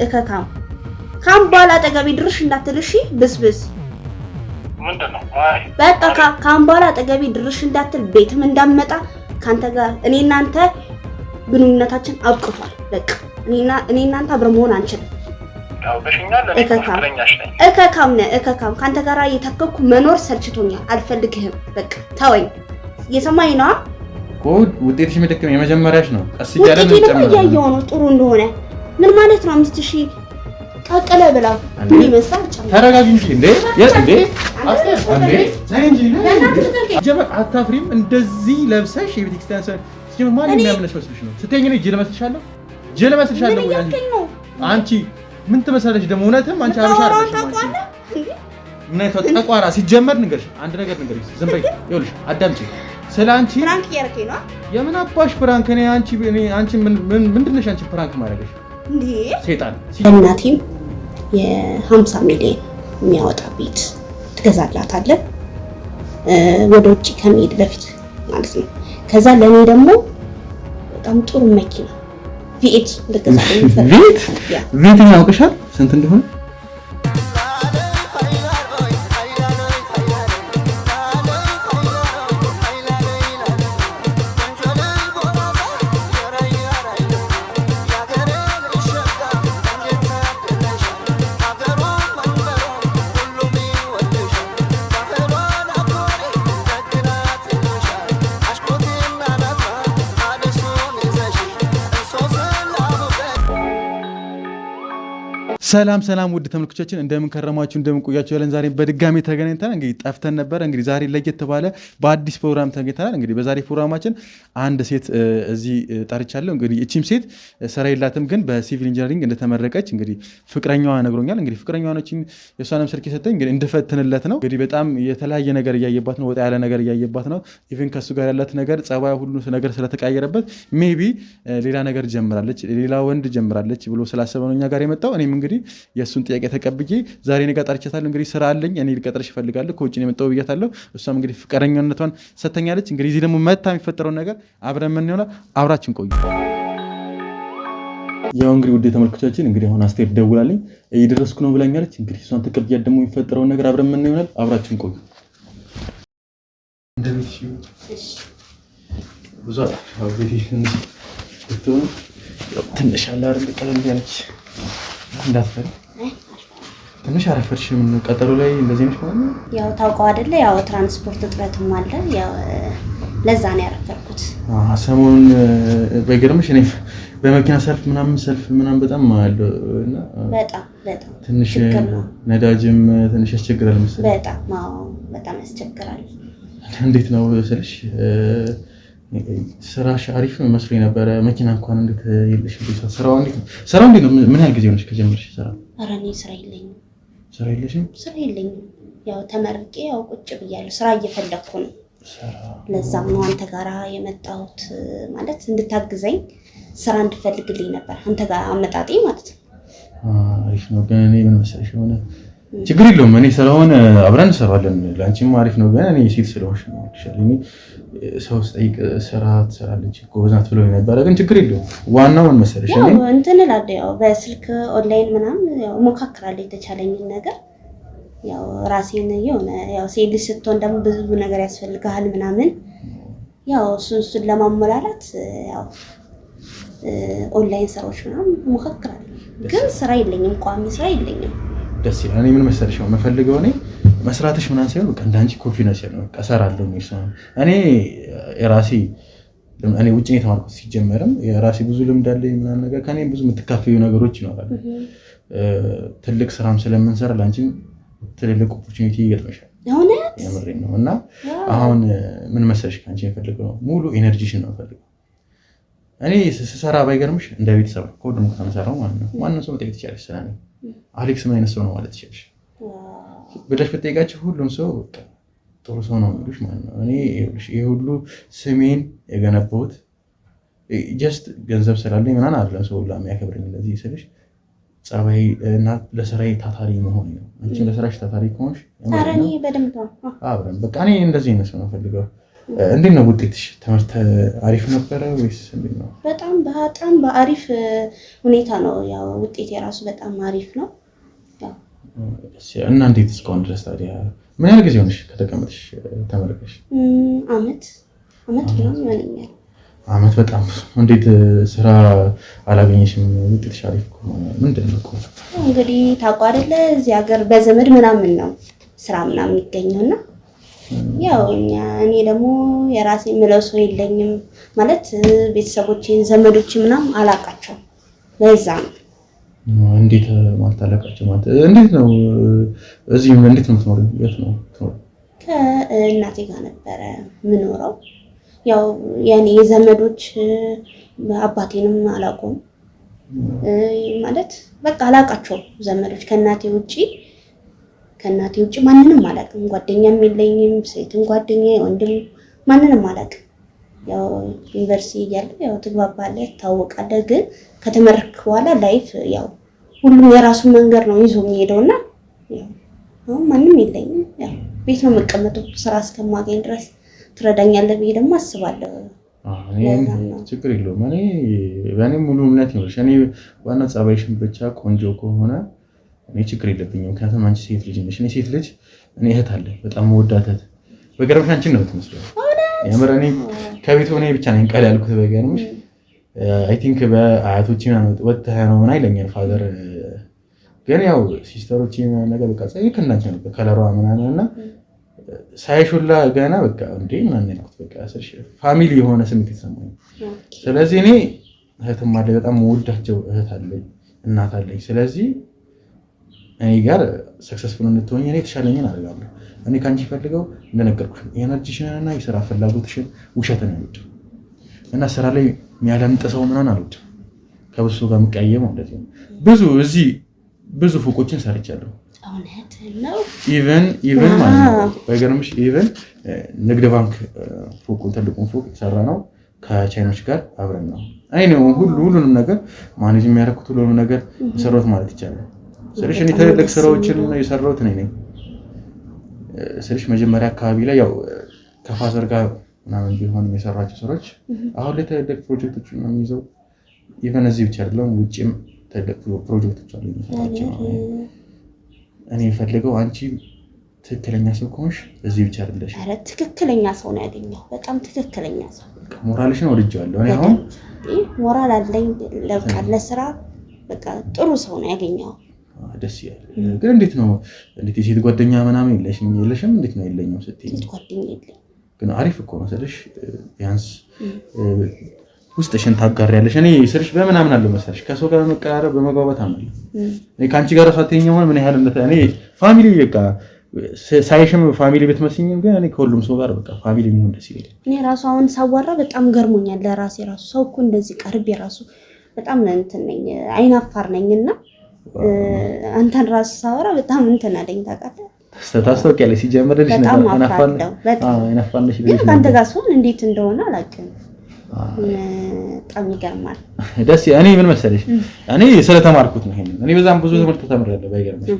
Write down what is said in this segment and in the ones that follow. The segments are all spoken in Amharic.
እከካም ካምባላ አጠገቤ ድርሽ እንዳትልሽ ብስብስ ምንድነው? በቃ ካምባላ አጠገቤ ድርሽ እንዳትል ቤትም እንዳመጣ ካንተ ጋር እኔ እናንተ ግንኙነታችን አብቅቷል። በቃ እኔ እናንተ አብረን መሆን አንችልም። እከካም ካንተ ጋር እየታከኩ መኖር ሰልችቶኛል። አልፈልግህም። በቃ ተወኝ። እየሰማኝ ነው ኮድ ውጤትሽ መደከም የመጀመሪያሽ ነው። ቀስ እያለ ነው ጨምሮ እያየሁ ነው ጥሩ እንደሆነ ምን ማለት ነው? 5000 ቀቀለ ብላ ምን ይመስላል? ተረጋጊ እንጂ እንዴ ጀመር አታፍሪም? እንደዚህ ለብሰሽ የቤተክርስቲያን ሰው ማን የሚያምነሽ መስልሽ ነው? ስትይኝ ነው ጅል መስልሻለሁ አንቺ ምን ትመስላለሽ ደግሞ? እውነትም አንቺ አብሻ አይደለሽ ምን አይተው ተቋራ ሲጀመር ንገርሽ አንድ ነገር ንገርሽ። ዝም በይ ይኸውልሽ አዳምጪ። ስላንቺ ፍራንክ እያደረገኝ ነው። የምን አባሽ ፍራንክ? አንቺ ምንድን ነሽ አንቺ ፍራንክ ማድረግሽ እንዴ? ሰይጣን እናቴም የ50 ሚሊዮን የሚያወጣ ቤት ትገዛላታለህ ወደ ውጭ ከመሄድ በፊት ማለት ነው። ከዛ ለኔ ደግሞ በጣም ጥሩ መኪና ቪኤት ልገዛልኝ ቪኤት ያውቅሻል ስንት እንደሆነ? ሰላም ውድ ተመልካቾቻችን እንደምን ከረማችሁ እንደምን ቆያችሁ ያለን ዛሬ በድጋሚ ተገናኝተናል። እንግዲህ ጠፍተን ነበር። እንግዲህ ዛሬ ለየት ባለ በአዲስ ፕሮግራም ተገናኝተናል። እንግዲህ በዛሬ ፕሮግራማችን አንድ ሴት እዚህ ጠርቻለሁ። እንግዲህ እቺም ሴት ስራ የላትም ግን በሲቪል ኢንጂነሪንግ እንደተመረቀች እንግዲህ ፍቅረኛዋ ነግሮኛል። እንግዲህ ፍቅረኛዋ ነች የሷንም ስልክ የሰጠኝ እንግዲህ እንድፈትንለት ነው። እንግዲህ በጣም የተለያየ ነገር እያየባት ነው፣ ወጣ ያለ ነገር እያየባት ነው። ኢቭን ከሱ ጋር ያላት ነገር ጸባይ ሁሉ ነገር ስለተቀያየረበት ሜቢ ሌላ ነገር ጀምራለች፣ ሌላ ወንድ ጀምራለች ብሎ ስላሰበ ነው እኛ ጋር የመጣው። እኔም እንግዲህ የእሱን ጥያቄ ተቀብዬ ዛሬ እኔ ጋር ጠርቻታለሁ። እንግዲህ ስራ አለኝ እኔ ልቀጥርሽ እፈልጋለሁ ከውጭ ነው የመጣው ብያታለሁ። እሷም እንግዲህ ፍቅረኛነቷን ሰተኛለች። እንግዲህ እዚህ ደግሞ መታ የሚፈጠረውን ነገር አብረን ምን ይሆናል አብራችን ቆዩ። ያው እንግዲህ ውድ ተመልካቾቻችን እንግዲህ አሁን አስቴር ደውላልኝ እየደረስኩ ነው ብላኛለች። እንግዲህ እሷን ተቀብያት ደግሞ የሚፈጠረውን ነገር አብረን ምን ይሆናል አብራችን ቆዩ። ብዙ ትንሽ አለ አይደል ቀለል ያለች እንዳትፈሪ ትንሽ አረፈድሽ። ምን ቀጠሮ ላይ እንደዚህ ነሽ ማለት ነው? ያው ታውቀው አይደለ ያው ትራንስፖርት እጥረትም አለ። ያው ለዛ ነው ያረፈድኩት። ሰሞኑን በግርምሽ እኔ በመኪና ሰልፍ ምናምን በጣም አለው እና በጣም ትንሽ ነዳጅም ትንሽ ያስቸግራል መሰለኝ። በጣም ያስቸግራል። እንዴት ነው ስልሽ ስራሽ አሪፍ መስሎኝ ነበረ። መኪና እንኳን እንዴት የለሽ? ስራው እንዴት ነው? ምን ያህል ጊዜ ሆነሽ ከጀመርሽ ስራ? ኧረ እኔ ስራ የለኝም። ስራ የለሽም? ስራ የለኝም። ያው ተመርቄ ያው ቁጭ ብያለሁ። ስራ እየፈለኩ ነው። ለዛም ነው አንተ ጋራ የመጣሁት ማለት እንድታግዘኝ ስራ እንድፈልግልኝ ነበር አንተ ጋር አመጣጤ ማለት ነው። አሪፍ ነው። ግን እኔ ምን መሰለሽ ሆነ ችግር የለውም። እኔ ስለሆነ አብረን እንሰራለን። ለአንቺም አሪፍ ነው። ግን እኔ ሴት ስለሆንሽ ነው ይሻለኝ። ሰው ስጠይቅ ስራ ትሰራለች ጎበዝ ናት ብለው ነበር። ግን ችግር የለውም። ዋናው ምን መሰለሽ ያው እንትን እላለሁ ያው በስልክ ኦንላይን ምናምን ያው ሞካክራለሁ የተቻለኝን ነገር ያው ራሴን የሆነ ያው ሴት ልጅ ስትሆን ደግሞ ብዙ ነገር ያስፈልጋል ምናምን ያው እሱን ለማሟላት ያው ኦንላይን ስራዎች ምናምን ሞካክራለሁ። ግን ስራ የለኝም፣ ቋሚ ስራ የለኝም። ደስ ይላል። እኔ ምን መሰለሽ ነው የምፈልገው እኔ መስራትሽ ምናምን ሳይሆን በቃ እንዳንቺ ኮንፊደንስ ያለው በቃ እሰራለሁ ነው። እኔ የራሴ ውጭ ነው የተማርኩት። ሲጀመርም የራሴ ብዙ ልምድ አለኝ ምናምን ነገር ከኔ ብዙ የምትካፈዩ ነገሮች ይኖራሉ። ትልቅ ስራም ስለምንሰራ ላንቺም ትልልቅ ኦፖርቹኒቲ ይገጥመሻል። የምሬን ነው። እና አሁን ምን መሰለሽ ካንቺ የምፈልገው ሙሉ ኤነርጂሽን ነው የምፈልገው። እኔ ስሰራ ባይገርምሽ እንደ ቤተሰብ ከወደሙ ከምሰራው ማለት ነው። ማንም ሰው መጠየቅ ትችላለሽ ስለ እኔ አሌክስ ምን አይነት ሰው ነው ማለት ትችላለሽ ብለሽ ብትጠይቃቸው ሁሉም ሰው በቃ ጥሩ ሰው ነው የሚሉሽ ማለት ነው። እኔ ይሄ ሁሉ ስሜን የገነባሁት ጀስት ገንዘብ ስላለኝ ምናምን አይደለም። ሰው ሁላ የሚያከብረኝ እንደዚህ ስልሽ ጸባይ እና ለስራዬ ታታሪ መሆን ነው። አንቺም ለስራሽ ታታሪ ከሆንሽ ታታሪ በደንብ ነው። አብረን በቃ እኔ እንደዚህ አይነት ሰው ነው ፈልገው እንዴት ነው ውጤትሽ? ትምህርት አሪፍ ነበረ ወይስ እንዴት ነው? በጣም በአሪፍ ሁኔታ ነው። ያው ውጤት የራሱ በጣም አሪፍ ነው። እና እንዴት እስካሁን ድረስ ታዲያ ምን ያህል ጊዜ ሆነሽ ከተቀመጥሽ ተመረቀሽ? አመት ምናምን ይሆነኛል። አመት በጣም እንዴት ስራ አላገኘሽም? ውጤትሽ አሪፍ ከሆነ ምንድን ነው እንግዲህ ታውቀው አይደለ እዚህ ሀገር በዘመድ ምናምን ነው ስራ ምናምን የሚገኘውና ያው እኔ ደግሞ የራሴ የምለው ሰው የለኝም ማለት ቤተሰቦቼን ዘመዶቼ ምናምን አላውቃቸውም። ለዛ ነው። እንዴት ማለት አላውቃቸው ማለት እንዴት ነው? እዚህ እንዴት ነው የምትኖሪው? የት ነው የምትኖሪው? ከእናቴ ጋር ነበረ የምኖረው። ያው የኔ ዘመዶች አባቴንም አላውቀውም ማለት በቃ አላውቃቸውም። ዘመዶች ከእናቴ ውጪ ማንንም አላውቅም። ጓደኛም የለኝም፣ ሴትም ጓደኛ ወንድም ማንንም አላውቅም። ያው ዩኒቨርሲቲ እያለ ያው ትግባባለህ፣ ትታወቃለህ። ግን ከተመረክ በኋላ ላይፍ ያው ሁሉም የራሱን መንገድ ነው ይዞ የሚሄደውና ያው አሁን ማንም የለኝም። ያው ቤት ነው የምቀመጠው ስራ እስከማገኝ ድረስ ትረዳኛለህ ብዬ ደግሞ አስባለሁ። ችግር የለውም። እኔ ሙሉ እምነት ይኖርሽ። እኔ ዋና ጸባይሽን ብቻ ቆንጆ ከሆነ እኔ ችግር የለብኝም። ምክንያቱም አንቺ ሴት ልጅ ነሽ። እኔ ሴት ልጅ እህት አለኝ በጣም መወዳት እህት። በገርምሽ አንቺን ነው የምትመስለው። የምር እኔ ከቤት ሆነ ብቻ ነኝ ቀል ያልኩት። በገርምሽ አይ ቲንክ በአያቶቼ ምናምን ወጥተህ ነው ምን አይለኛል ፋዘር። ግን ያው ሲስተሮቼ ነገር በቃ ጸይ ከእናንተ ነበር ከለሯ ምናምን እና ሳይሹላ ገና በቃ እንዴ ምናምን ያልኩት በቃ ፋሚሊ የሆነ ስሜት የተሰማኝ። ስለዚህ እኔ እህትም አለኝ በጣም መወዳቸው እህት አለኝ እናት አለኝ። ስለዚህ እኔ ጋር ሰክሰስፉል እንድትሆኝ እኔ የተሻለኝን አደርጋለሁ። እኔ ከአንቺ ፈልገው እንደነገርኩሽ የኤነርጂሽንና የስራ ፍላጎትሽን ውሸትን አልወድም እና ስራ ላይ የሚያዳምጥ ሰው ምናምን አልወድም። ከብዙ ጋር የምቀያየመው ማለት ነው። ብዙ ፎቆችን ሰርቻለሁ። ኢቨን ማለት ነው በገርምሽ ኢቨን ንግድ ባንክ ፎቁን ትልቁን ፎቅ የሰራ ነው ከቻይኖች ጋር አብረን ነው። እኔ ነው ሁሉንም ነገር ማኔጅ የሚያደርጉት ሁሉንም ነገር የሰራሁት ማለት ይቻላል። ስለሽ እኔ ትልልቅ ስራዎችን የሰራሁት እኔ ነኝ። ስለሽ መጀመሪያ አካባቢ ላይ ያው ከፋዘር ጋር ምናምን ቢሆንም የሰራቸው ስራዎች አሁን ላይ ትልልቅ ፕሮጀክቶች ነው የሚይዘው። ኢቨን እዚህ ብቻ አይደለም ውጪም ትልልቅ ፕሮጀክቶች አሉ የሚሰራቸው። እኔ የምፈልገው አንቺ ትክክለኛ ሰው ከሆንሽ እዚህ ብቻ አይደለሽ። አረ ትክክለኛ ሰው ነው ያገኘው። በጣም ትክክለኛ ሰው። ሞራልሽን ወድጄዋለሁ። እኔ አሁን ሞራል አለኝ ለስራ በቃ ጥሩ ሰው ነው ያገኘው። ደስ ይላል። ግን እንዴት የሴት ጓደኛ ምናምን የለሽም? እንዴት ነው የለኝም ስትይ? ሴት ጓደኛ የለኝም። ግን አሪፍ እኮ ነው ስልሽ ቢያንስ ውስጥሽን ታጋሪያለሽ። እኔ ስልሽ በምናምን አለው መሰለሽ ከሰው ጋር በመቀራረብ በመግባባት አምናለሁ። እኔ ከአንቺ ጋር ሳትተኛው ምን ያህል እኔ ፋሚሊ በቃ ሳይሽም ፋሚሊ ብትመስኝም ግን እኔ ከሁሉም ሰው ጋር በቃ ፋሚሊ መሆን ደስ ይላል። እኔ ራሱ አሁን ሳዋራ በጣም ገርሞኛል። ለራሴ ራሱ ሰው እኮ እንደዚህ ቀርቤ ራሱ በጣም እንትን ነኝ አይናፋር ነኝና አንተን ራሱ ሳወራ በጣም እንትን አለኝ። ታውቃለህ ታስታውቂያለሽ። ሲጀምር ልጅ ነበር አይናፋር ነሽ። ግን ከአንተ ጋር ስሆን እንዴት እንደሆነ አላውቅም። በጣም ይገርማል። ደስ እኔ ምን መሰለሽ እኔ ስለተማርኩት ነው ይሄን እኔ በዛም ብዙ ትምህርት ተምሬያለሁ። ባይገርምሽ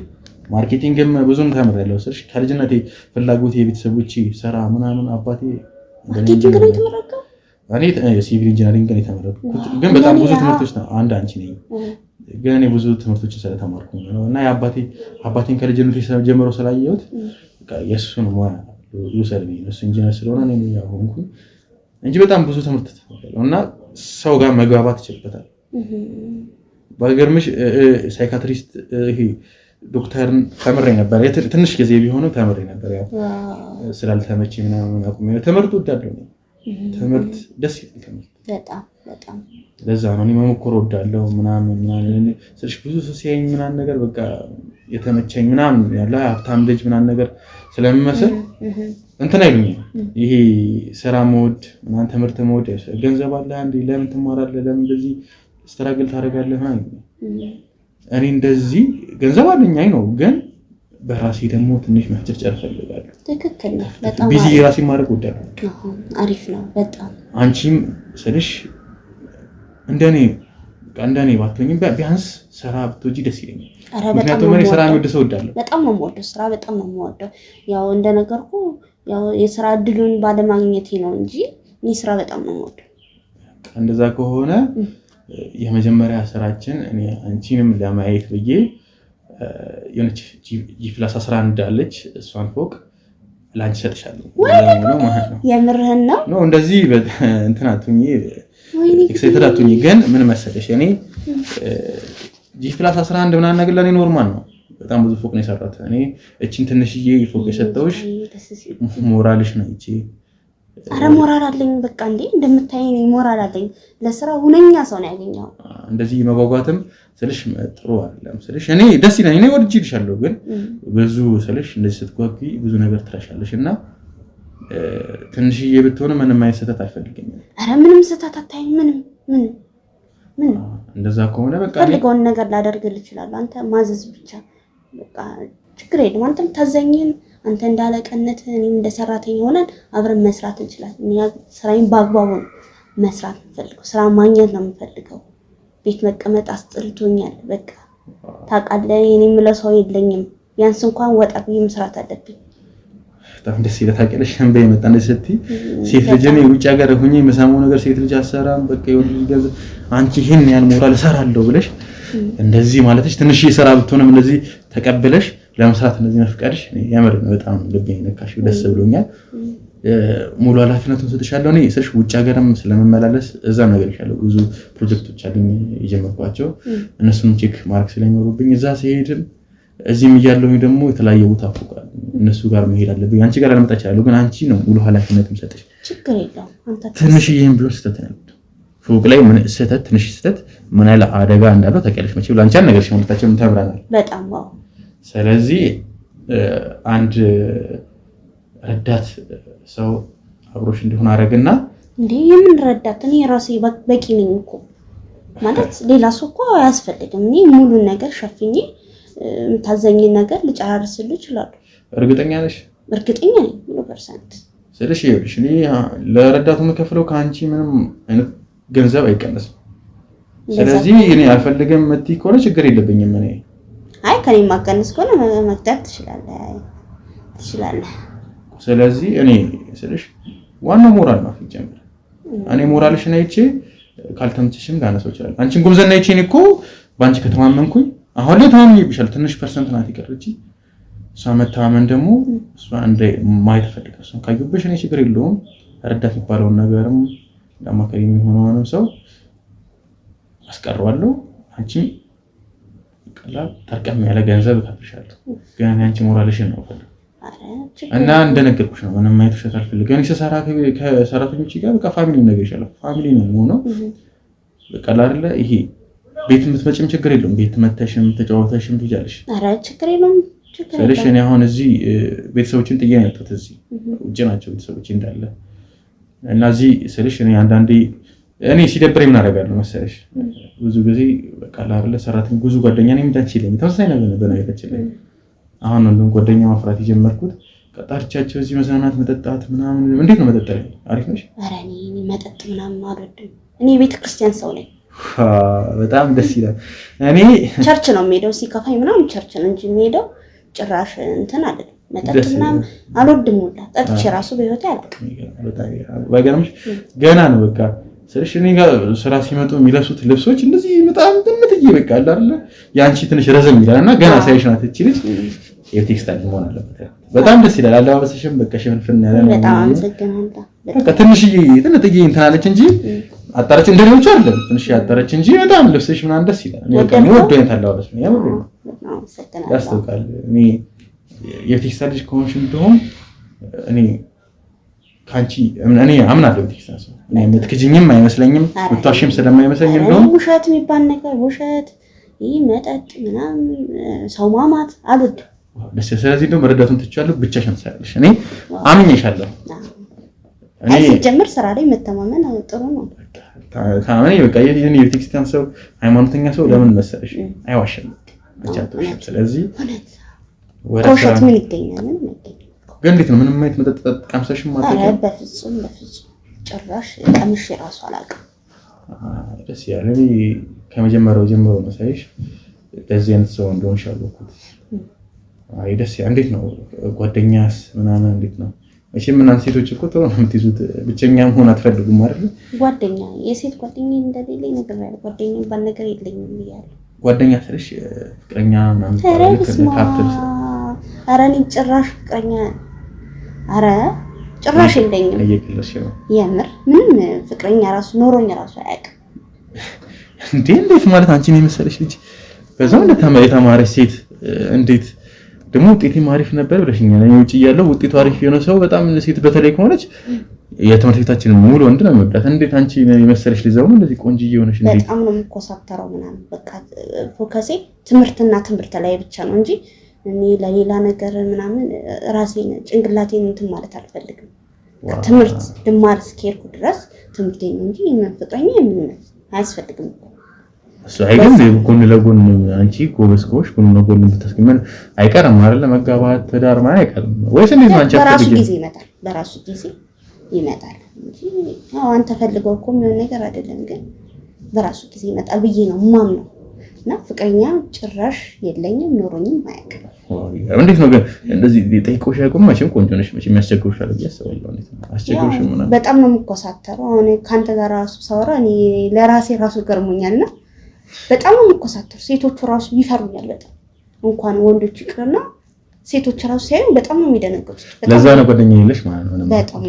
ማርኬቲንግም ብዙም ተምሬያለሁ ስልሽ ከልጅነቴ ፍላጎቴ የቤተሰቦቼ ስራ ምናምን አባቴ ማርኬቲንግ ነው የተመረቀው። እኔ ሲቪል ኢንጂነሪንግ ነው የተመረቅኩት። ግን በጣም ብዙ ትምህርቶች ነው አንድ አንቺ ነኝ ግን እኔ ብዙ ትምህርቶችን ስለተማርኩኝ ነው እና አባቴን ከልጅነቴ ጀምሮ ስላየሁት የእሱን ሙያ ልውሰድ እሱ ኢንጂነር ስለሆነ እኔ ሆንኩኝ እንጂ በጣም ብዙ ትምህርት ተምሬያለሁ እና ሰው ጋር መግባባት ይችላል። ባይገርምሽ ሳይካትሪስት ይሄ ዶክተርን ተምሬ ነበር። ትንሽ ጊዜ ቢሆንም ተምሬ ነበር። ያው ስላልተመቼ ምናምን አቁሜ ነው። ትምህርት ወዳለሁ ነው። ትምህርት ደስ ይላል። ትምህርት በጣም ለዛ ነው እኔ መሞከር ወዳለሁ ምናምን ስልሽ ብዙ ሰው ሲያየኝ ምናምን ነገር በቃ የተመቸኝ ምናምን ያለ ሀብታም ልጅ ምናምን ነገር ስለሚመስል እንትን አይሉኝም። ይሄ ስራ መውድ ምናምን ትምህርት መውድ ገንዘብ አለ አንዴ ለምን ትማራለህ ለምን እንደዚህ ስትራግል ታደርጋለህ ምናምን እኔ እንደዚህ ገንዘብ አለኝ አይ ነው ግን በራሴ ደግሞ ትንሽ መፍጨርጨር ፈልጋለሁ። ትክክል ነው። በጣም ቢዚ ራሴ ማድረግ ወዳለሁ። አሪፍ ነው በጣም አንቺም ስልሽ እንደኔ ባትሆኝም ቢያንስ ስራ ብትወጂ ደስ ይለኛል። ምክንያቱም እኔ ስራ የሚወድ ሰው ወዳለሁ። በጣም ነው የምወደው ስራ በጣም ነው የምወደው። ያው እንደነገርኩ ያው የስራ እድሉን ባለማግኘቴ ነው እንጂ እኔ ስራ በጣም ነው የምወደው። እንደዛ ከሆነ የመጀመሪያ ስራችን እኔ አንቺንም ለማየት ብዬ የሆነች G+11 አለች እሷን ፎቅ ላንቺ ሰጥሻለሁ ነው ማለት ነው። የምርህን ነው? ነው እንደዚህ እንትን አትሁኚ ኤክሳይትድ አትሁኚ። ግን ምን መሰለሽ እኔ G+11 ምናምን ነገር ለኔ ኖርማል ነው። በጣም ብዙ ፎቅ ነው የሰራሁት እኔ። እቺን ትንሽዬ ፎቅ የሰጠሁሽ ሞራልሽ ነው እቺ። አረ ሞራል አለኝ በቃ እንዴ እንደምታየኝ ሞራል አለኝ። ለስራ ሁነኛ ሰው ነው ያገኘው። እንደዚህ መጓጓትም ስልሽ ጥሩ አይደለም ስልሽ እኔ ደስ ይላል እኔ ወድጄልሻለሁ። ግን ብዙ ስልሽ እንደዚህ ስትጓጊ ብዙ ነገር ትረሻለሽ እና ትንሽዬ ብትሆን ምንም አይነት ስህተት አልፈልግም። አረ ምንም ስህተት አታይም። ምንም እንደዛ ከሆነ በቃ ፈልገውን ነገር ላደርግልህ እችላለሁ። አንተ ማዘዝ ብቻ በቃ ችግር የለም። አንተም ታዘኝን አንተ እንዳለቀነት እኔም እንደሰራተኛ ሆነን አብረን መስራት እንችላለን። እኔ ስራዬን በአግባቡ መስራት እንፈልገው ስራ ማግኘት ነው የምፈልገው። ቤት መቀመጥ አስጥልቶኛል። በቃ ታውቃለህ እኔ የምለው ሰው የለኝም። ቢያንስ እንኳን ወጣ ብዬ መስራት አለብኝ። በጣም ደስ ይላል። ታውቂያለሽ እንበይ መጣ እንደዚህ ስትይ ሴት ልጅ እኔ ውጭ ሀገር ሆኜ የምሰማው ነገር ሴት ልጅ አሰራም በቃ ይወልድ አንቺ ይሄን ያህል ሞራል እሰራለሁ ብለሽ እንደዚህ ማለትሽ ትንሽ የሥራ ብትሆንም እንደዚህ ተቀበለሽ ለመስራት እንደዚህ መፍቀድሽ ያመረ ነው። በጣም ልቤን ነካሽ። ደስ ብሎኛል። ሙሉ ኃላፊነቱን ሰጥሻለሁ። እኔ ስልሽ ውጭ ሀገርም ስለመመላለስ እዛ ነገር ይሻለው ብዙ ፕሮጀክቶች አሉኝ የጀመርኳቸው እነሱን ቼክ ማርክ ስለሚኖርብኝ እዛ ሲሄድም እዚህም እያለሁኝ ደግሞ የተለያየ ቦታ ፎቃል እነሱ ጋር መሄድ አለብኝ። አንቺ ጋር አልመጣ ይችላል ግን አንቺ ነው ሙሉ ኃላፊነቱን ሰጥሽ። ችግር የለውም። አንተ ትንሽዬም ቢሆን ስህተት ነው ፎቅ ላይ ምን ስህተት ትንሽ ስህተት ምን ያህል አደጋ እንዳለው ታውቂያለሽ መቼም ላንቺ ነገር ሲሞልታቸው ተምራናል በጣም ዋው። ስለዚህ አንድ ረዳት ሰው አብሮሽ እንዲሆን አረጋግና እንዴ የምን ረዳት እኔ ራሴ በቂ ነኝ እኮ ማለት ሌላ ሰው እኮ አያስፈልግም። እኔ ሙሉ ነገር ሸፍኜ ታዘኝ ነገር ልጨራርስልህ እችላለሁ። እርግጠኛ ነሽ? እርግጠኛ ነኝ 100%። ስለዚህ ይኸውልሽ እኔ ለረዳቱ መከፈለው ካንቺ ምንም አይነት ገንዘብ አይቀነስም። ስለዚህ እኔ አልፈልግም መጥቲ ከሆነ ችግር የለብኝም። እኔ አይ ከኔ ማቀነስ ከሆነ መግዛት ትችላለህ። ስለዚህ እኔ ስልሽ ዋናው ሞራል ነው ሲጀምር እኔ ሞራልሽን አይቼ ካልተመቸሽም ጋነሰው ይችላል። አንቺን ጉምዘና አይቼ እኮ ባንቺ ከተማመንኩኝ አሁን ላይ ተማምኜብሻል። ትንሽ ፐርሰንት ናት ይቀርጪ እሷ መተማመን ደግሞ እሷ እንደ ማየት ፈልጋለሁ። እሷ ካዩብሽ እኔ ችግር የለውም ረዳት የሚባለውን ነገርም ለማከሪ የሚሆነውንም ሰው አስቀርዋለሁ። አንቺ ቀላል ተርቀም ያለ ገንዘብ ከፍልሻለሁ። ግን አንቺ ሞራልሽን ነው ፈልግ እና እንደነገርኩሽ ነው ምንም አይነት ውሸት አልፈልግም። እኔ ስሰራ ከሰራተኞች ጋር በቃ ፋሚሊ ነገር ይሻላል። ፋሚሊ ነው የሆነው በቃ አይደለ ይሄ ቤት የምትመጪም ችግር የለውም። ቤት መተሽም ተጫወተሽም ትይጃለሽ። አረ ችግር የለውም። ስለሽ እኔ አሁን እዚህ ቤተሰቦችን ጥዬ ነው የመጣሁት። እዚህ ውጪ ናቸው ቤተሰቦች እንዳለ እና እዚህ ስለሽ እኔ አንዳንዴ እኔ ሲደብረኝ ምን አደርጋለሁ መሰለሽ ብዙ ጊዜ በቃ አይደለ ሰራተኛ ብዙ ጓደኛ ነኝ እንዳንቺ ለኝ ተመሳሳይ ነገር በነገራችን ላይ አሁን ነው ጓደኛ ማፍራት የጀመርኩት። ቀጣርቻቸው እዚህ መዝናናት መጠጣት ምናምን እንዴት ነው መጠጣት አሪፍ ነሽ? አረ እኔ መጠጥ ምናምን አልወድም። እኔ ቤተክርስቲያን ሰው ነኝ። በጣም ደስ ይላል። እኔ ቸርች ነው የምሄደው ሲከፋኝ ምናምን ቸርች ነው እንጂ የምሄደው ጭራሽ እንትን አይደለም። መጠጥ ምናምን አልወድም። ሁላ ጠጥቼ ራሱ በህይወቴ አላውቅም። በጣም ባይገርምሽ ገና ነው በቃ ስለሽ እኔ ጋር ስራ ሲመጡ የሚለብሱት ልብሶች እንደዚህ በጣም ጥምጥዬ በቃ አይደለ ያንቺ ትንሽ ረዘም ይላልና ገና ሳይሽ ናት እቺ ልጅ የቴክስታይል መሆን አለበት። በጣም ደስ ይላል። አለባበስሽም በቃ ሽፍንፍን ያለ ነው። በጣም አመሰግናለሁ። በቃ ትንሽዬ ጥንጥዬ እንትን አለች እንጂ አጣረች እንደሌሎቹ አይደለም። ትንሽ ያጣረች እንጂ በጣም ልብስሽ ምናምን ደስ ይላል። እኔ በቃ ነው ወደኝ አለባበስ ነው ያምር ነው። በጣም አመሰግናለሁ። ያስተውቃል። እኔ የቴክስታይል ልጅ ከሆንሽ እንደሆን እኔ ካንቺ እኔ አምናለሁ። ቴክስታይል ሰው እኔ የምትክጂኝም አይመስለኝም ወጣሽም ስለማይመስለኝ እንደሆነ ውሸት የሚባል ነገር ውሸት ይሄ መጠጥ ምናምን ሰው ማማት አልወድም። ደስ ስለዚህ እንደው መረዳቱን ትቻለሁ ብቻሽን ሳይልሽ እኔ አምኜሻለሁ። እኔ ሲጀምር ስራ ላይ መተማመን ጥሩ ነው። ታማኝ በቃ የኔ የቴክስታይል ሰው ሃይማኖተኛ ሰው ለምን መሰለሽ አይዋሽም አቻቶሽ። ስለዚህ ውሸት ምን ይገኛል? ምን ይገኛል? ግን እንዴት ነው ምንም አይነት መጠጥ ቀምሰሽም ማለት ነው? በፍጹም ጭራሽ ቀምሼ ራሱ አላውቅም። ደስ ያለ ከመጀመሪያው ጀምሮ ነው ሳይሽ ለዚህ አይነት ሰው እንደሆንሽ አልኩት። አይ ደስ ያ እንዴት ነው ጓደኛስ ምናምን እንዴት ነው እሺ እናንተ ሴቶች እኮ ጥሩ ነው የምትይዙት ብቸኛ መሆን አትፈልጉም አይደል ጓደኛ የሴት ጓደኛ እንደሌለኝ ነገር ያለው ጓደኛ ባል ነገር የለኝም ይያለሁ ጓደኛ ስለሽ ፍቅረኛ ምናምን ካፕልስ ኧረ እኔ ጭራሽ ፍቅረኛ ኧረ ጭራሽ የለኝም እየቀለሽ ነው የምር ምንም ፍቅረኛ ራሱ ኖሮኝ ራሱ አያውቅም እንዴት ማለት አንቺ ነው የመሰለሽ ልጅ በዛው የተማረች ሴት እንዴት ደግሞ ውጤቴ ማሪፍ ነበር ብለሽኛል እኔ ውጪ ያለው ውጤቱ አሪፍ የሆነ ሰው በጣም ሴት በተለይ ከሆነች የትምህርት ቤታችን ሙሉ ወንድ ነው የሚወዳት እንዴት አንቺ ነው የመሰለሽ ልጅ ዘውም እንደዚህ ቆንጆ ሆነሽ እንዴት በጣም ነው የምኮሳተረው ምናምን በቃ ፎከሴ ትምህርትና ትምህርት ላይ ብቻ ነው እንጂ እኔ ለሌላ ነገር ምናምን ራሴን ጭንቅላቴን እንትን ማለት አልፈልግም ትምህርት ድማር እስከሄድኩ ድረስ ትምህርቴን እንጂ ፍቅረኛ ምን አያስፈልግም አይደለም ጎን ለጎን አንቺ ጎበዝ ጎሽ ጎን ለጎን ብትስከመን አይቀርም አይደል መጋባት ተዳር ማለት አይቀርም ወይስ እንዴት ነው አንቺ በራሱ ጊዜ ይመጣል እንጂ አንተ ፈልገው እኮ ምን ነገር አይደለም ግን በራሱ ጊዜ ይመጣል ብዬ ነው ማምነው እና ፍቅረኛ ጭራሽ የለኝም ኖሮኝም አያውቅም እንዴት ነው ግን እንደዚህ ጠይቆሽ ያቆም መቼም ቆንጆ ነሽ መቼም ያስቸግሩሻል ያስባለሁ እንዴት ነው አስቸግሩሽ ምናምን በጣም ነው የምኮሳተረው አሁን ካንተ ጋር ራሱ ሳወራ እኔ ለራሴ ራሱ ገርሞኛልና በጣም ነው የምኮሳተረው ሴቶቹ ራሱ ይፈሩኛል በጣም እንኳን ወንዶች ይቅርና ሴቶች ራሱ ሲያዩ በጣም ነው የሚደነግጡት ለዛ ነው ጓደኛ የለሽ ማለት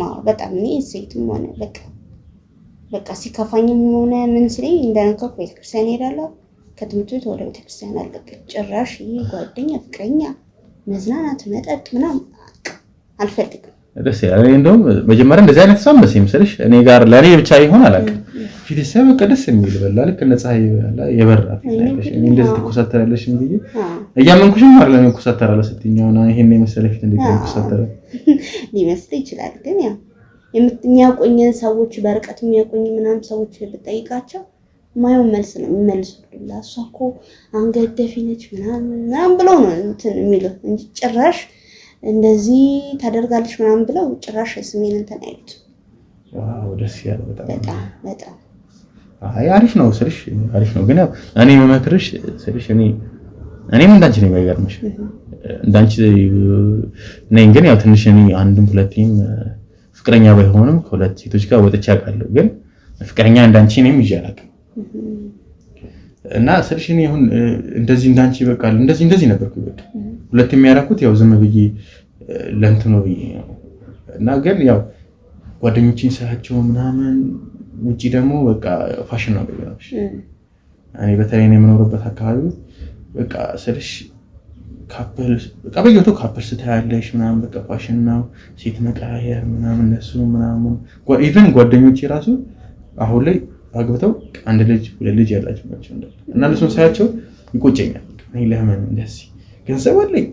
ነው በጣም እኔ ሴትም ሆነ በቃ ሲከፋኝም ሆነ ምን ስለኝ እንደነካኩ ቤተክርስቲያን ሄዳለሁ ከትምህርት ቤት ወደ ቤተክርስቲያን አልቀጥል ጭራሽ ጓደኛ ፍቅረኛ መዝናናት መጠጥ ምናምን አልፈልግም ደስ ያለ እንደውም መጀመሪያ እንደዚህ አይነት ሰው መሰለኝ መሰለሽ እኔ ጋር ለኔ ብቻ ይሆን አላውቅም ፊት ሰበቀ ደስ የሚል በላል ከነጻይ የበራ ፊት አይደለሽ እኔ እንደዚህ ተኮሳተራለሽ እንዴ እያመንኩሽም አይደለም ተኮሳተራለሽ ስትኛውና ይሄን የመሰለ ፊት እንዴት ተኮሳተረ ሊመስል ይችላል ግን ያው የሚያቆኝን ሰዎች በርቀት የሚያቆኝ ምናምን ሰዎች ብትጠይቃቸው ማየው መልስ ነው የሚመልሱልኝ እሷ እኮ አንገት ደፊ ነች ምናምን ብለው ነው እንትን የሚሉት እንጂ ጭራሽ እንደዚህ ታደርጋለች ምናምን ብለው ጭራሽ ስሜን እንትን አይሉት ዋው ደስ ያለ በጣም አሪፍ ነው ስልሽ አሪፍ ነው ግን ያው እኔ መመክርሽ ስልሽ እኔም እንዳንቺ ነው የሚገርምሽ እንዳንቺ ነኝ ግን ያው ትንሽ እኔ አንድም ሁለቴም ፍቅረኛ ባይሆንም ከሁለት ሴቶች ጋር ወጥቼ አውቃለሁ ግን ፍቅረኛ እንዳንቺ ነኝ ይያላቅ እና ስልሽ እኔ አሁን እንደዚህ እንዳንቺ በቃል እንደዚህ ነበርኩ በቃ ሁለት የሚያራኩት ያው ዝም ብዬ ለእንትኑ ብዬ ነው እና ግን ያው ጓደኞቼን ሳያቸው ምናምን ውጪ ደግሞ በቃ ፋሽን ነው በቃ እኔ በተለይ ነው የምኖርበት አካባቢ በቃ ስልሽ ካፕል በቃ በየወቱ ካፕል ስታያለሽ ምናምን በቃ ፋሽን ነው ሴት መቀያየር ምናምን እነሱ ምናምን ኢቭን ጓደኞቼ ራሱ አሁን ላይ አግብተው አንድ ልጅ ሁለት ልጅ ያላቸው ናቸው እና እነሱን ሳያቸው ይቆጨኛል እኔ ለምን እንደዚህ ገንዘብ አለኝ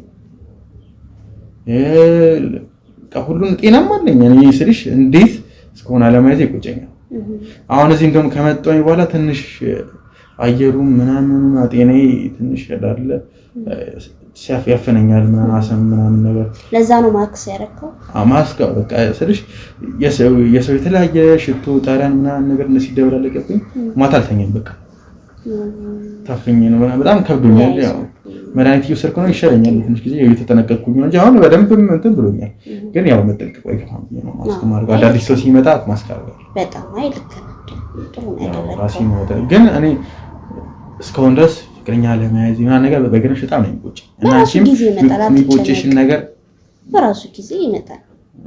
ሁሉን ጤናማ አለኝ እኔ ስልሽ እንዴት እስከሆነ አለማየት ይቆጨኛል አሁን እዚህ እንደውም ከመጣሁኝ በኋላ ትንሽ አየሩም ምናምን ጤናዬ ትንሽ ያዳለ ሲያፍ ያፈነኛል ምናምን አሰም ምናምን ነገር ለዛ ነው ማክስ ያረከው ማስክ በቃ ስልሽ የሰው የተለያየ ሽቶ ጠረን ምናምን ነገር ሲደበላለቀብኝ ማታ አልተኛም በቃ ታፈኝ ነው በጣም ከብዶኛል ያው መድኃኒት እየወሰድኩ ነው ይሻለኛል ትንሽ ጊዜ እየተጠነቀቅኩኝ ነው እንጂ አሁን በደንብ እንትን ብሎኛል ግን ያው መጠንቀቅ አይከፋም ነው ማስክ ማድረግ አዳዲስ ሰው ሲመጣ ማስክ አድርጋለሁ በጣም አይልክ ጥሩ ነገር ራሴ ነው ግን እኔ እስካሁን ድረስ ፍቅረኛ ለመያዝ የሆነ ነገር በገነሽ በጣም ነው የሚቆጭ እና አንቺም የሚቆጭሽን ነገር በራሱ ጊዜ ይመጣል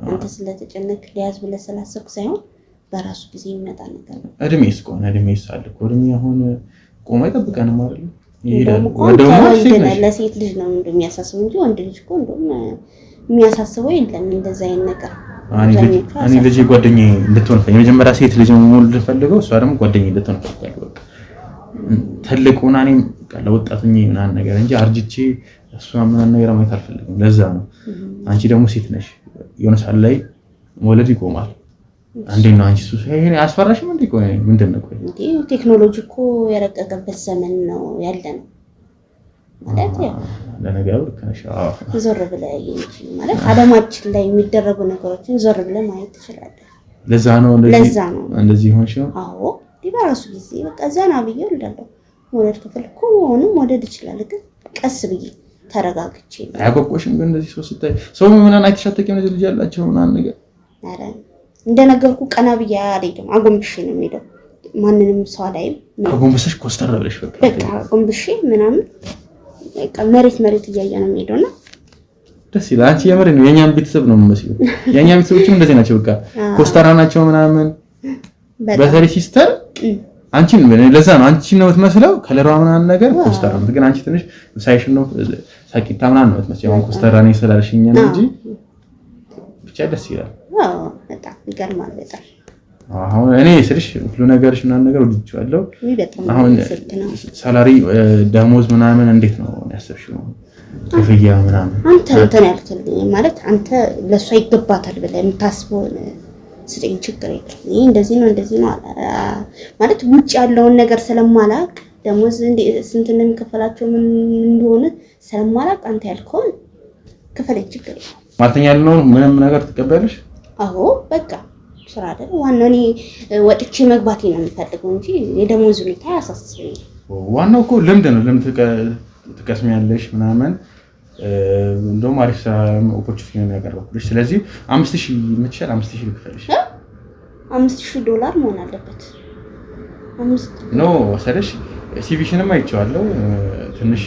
አንተ ስለተጨነቅ ሊያዝ ብለህ ስላሰብክ ሳይሆን በራሱ ጊዜ ይመጣ ነገር ነው እድሜስ ቆና እድሜስ አለ ቆርሚ አሁን ቆማ ይጠብቀን ማለት ነው ለሴት ልጅ ነው እንደሚያሳስበው እንጂ ወንድ ልጅ እኮ እንደውም የሚያሳስበው የለም እንደዛ አይነት ነገር እኔ ልጅ ጓደኛዬ እንድትሆን ፈልጌ የመጀመሪያ ሴት ልጅ መሆን ፈልገው እሷ ደግሞ ጓደኛዬ እንድትሆን ፈልጋለሁ በቃ ተልቁና እኔም ለወጣቱኝ ምናምን ነገር እንጂ አርጅቼ እሷ ምናምን ነገር ማየት አልፈልግም ለዛ ነው አንቺ ደግሞ ሴት ነሽ የሆነ ሰዓት ላይ ወለድ ይቆማል አንዴ ነው አንቺ ሱስ ይሄን አስፈራሽም እንዴ ቆይ ምንድነው ቆይ እንዴ ቴክኖሎጂ እኮ የረቀቀበት ዘመን ነው ያለነው ማለት ያው ለነገሩ ከነሻ ዞር ብለህ እንጂ ማለት አለማችን ላይ የሚደረጉ ነገሮችን ዞር ብለህ ማየት ትችላለህ ለዛ ነው እንደዚህ ሆንሽ አዎ ዲባራሱ ጊዜ በቃ ዘና ብዬ ወልዳለሁ ወለድ ከፈልኩ ሆኖ ወደድ ይችላል ግን ቀስ ብዬ ተረጋግቼ አያቆቆሽም። ግን እንደዚህ ሰው ስታይ ሰው ምናምን አይተሻተከም እንደዚህ ልጅ ያላቸው ምናምን ነገር አረ እንደነገርኩ ቀና ብዬ አልሄድም። አጎንብሼ ነው የምሄደው። ማንንም ሰው አላይም። አጎንብሰሽ ኮስተር ብለሽ በቃ አጎንብሼ ምናምን በቃ መሬት እያየ ነው የምሄደውና ደስ ይላል። አንቺ የምር ነው የኛም ቤተሰብ ነው የምመስለው። የኛ ቤተሰቦችም እንደዚህ ናቸው። በቃ ኮስተራ ናቸው ምናምን በተለይ ሲስተር አንቺን ለዛ ነው አንቺን ነው የምትመስለው። ከለሯ ምናምን ነገር ኮስተራ ነው። ግን አንቺ ትንሽ ሳይሽን ነው ሳቂታ ምናምን ነው የምትመስለው። አሁን ኮስተራ ነው ስላልሽኝ ነው እንጂ ብቻ ደስ ይላል። አዎ በጣም ይገርማል። በጣም አሁን እኔ ስልሽ ሁሉ ነገርሽ ምናምን ነገር ወድጄዋለሁ። አሁን ሳላሪ ደሞዝ ምናምን እንዴት ነው ያሰብሽው? ክፍያ ምናምን አንተ ያልከልኝ ማለት አንተ ለሷ ይገባታል ብለህ የምታስበው ስጠኝ፣ ችግር የለም። ይሄ እንደዚህ ነው ማለት ውጭ ያለውን ነገር ስለማላቅ ደሞዝ ስንት እንደሚከፈላቸው ምን እንደሆነ ስለማላቅ አንተ ያልከውን ክፈለኝ፣ ችግር የለም። ማርተኛ ያለውን ምንም ነገር ትቀበልሽ? አዎ በቃ ስራ አይደል ዋናው። እኔ ወጥቼ መግባቴ ነው የምፈልገው እንጂ የደሞዝ ሁኔታ አያሳስበኝም። ዋናው እኮ ልምድ ነው። ልምድ ትቀስሚያለሽ ምናምን እንደውም አሪፍ ስራ ኦፖርቹኒቲ ነው ያቀርበልሽ። ስለዚህ 5000 ምትሻል 5000 ልክፈልሽ። $5000 መሆን አለበት። 5 ኖ ወሰደሽ ሲቪሽንም አይቼዋለሁ። ትንሽ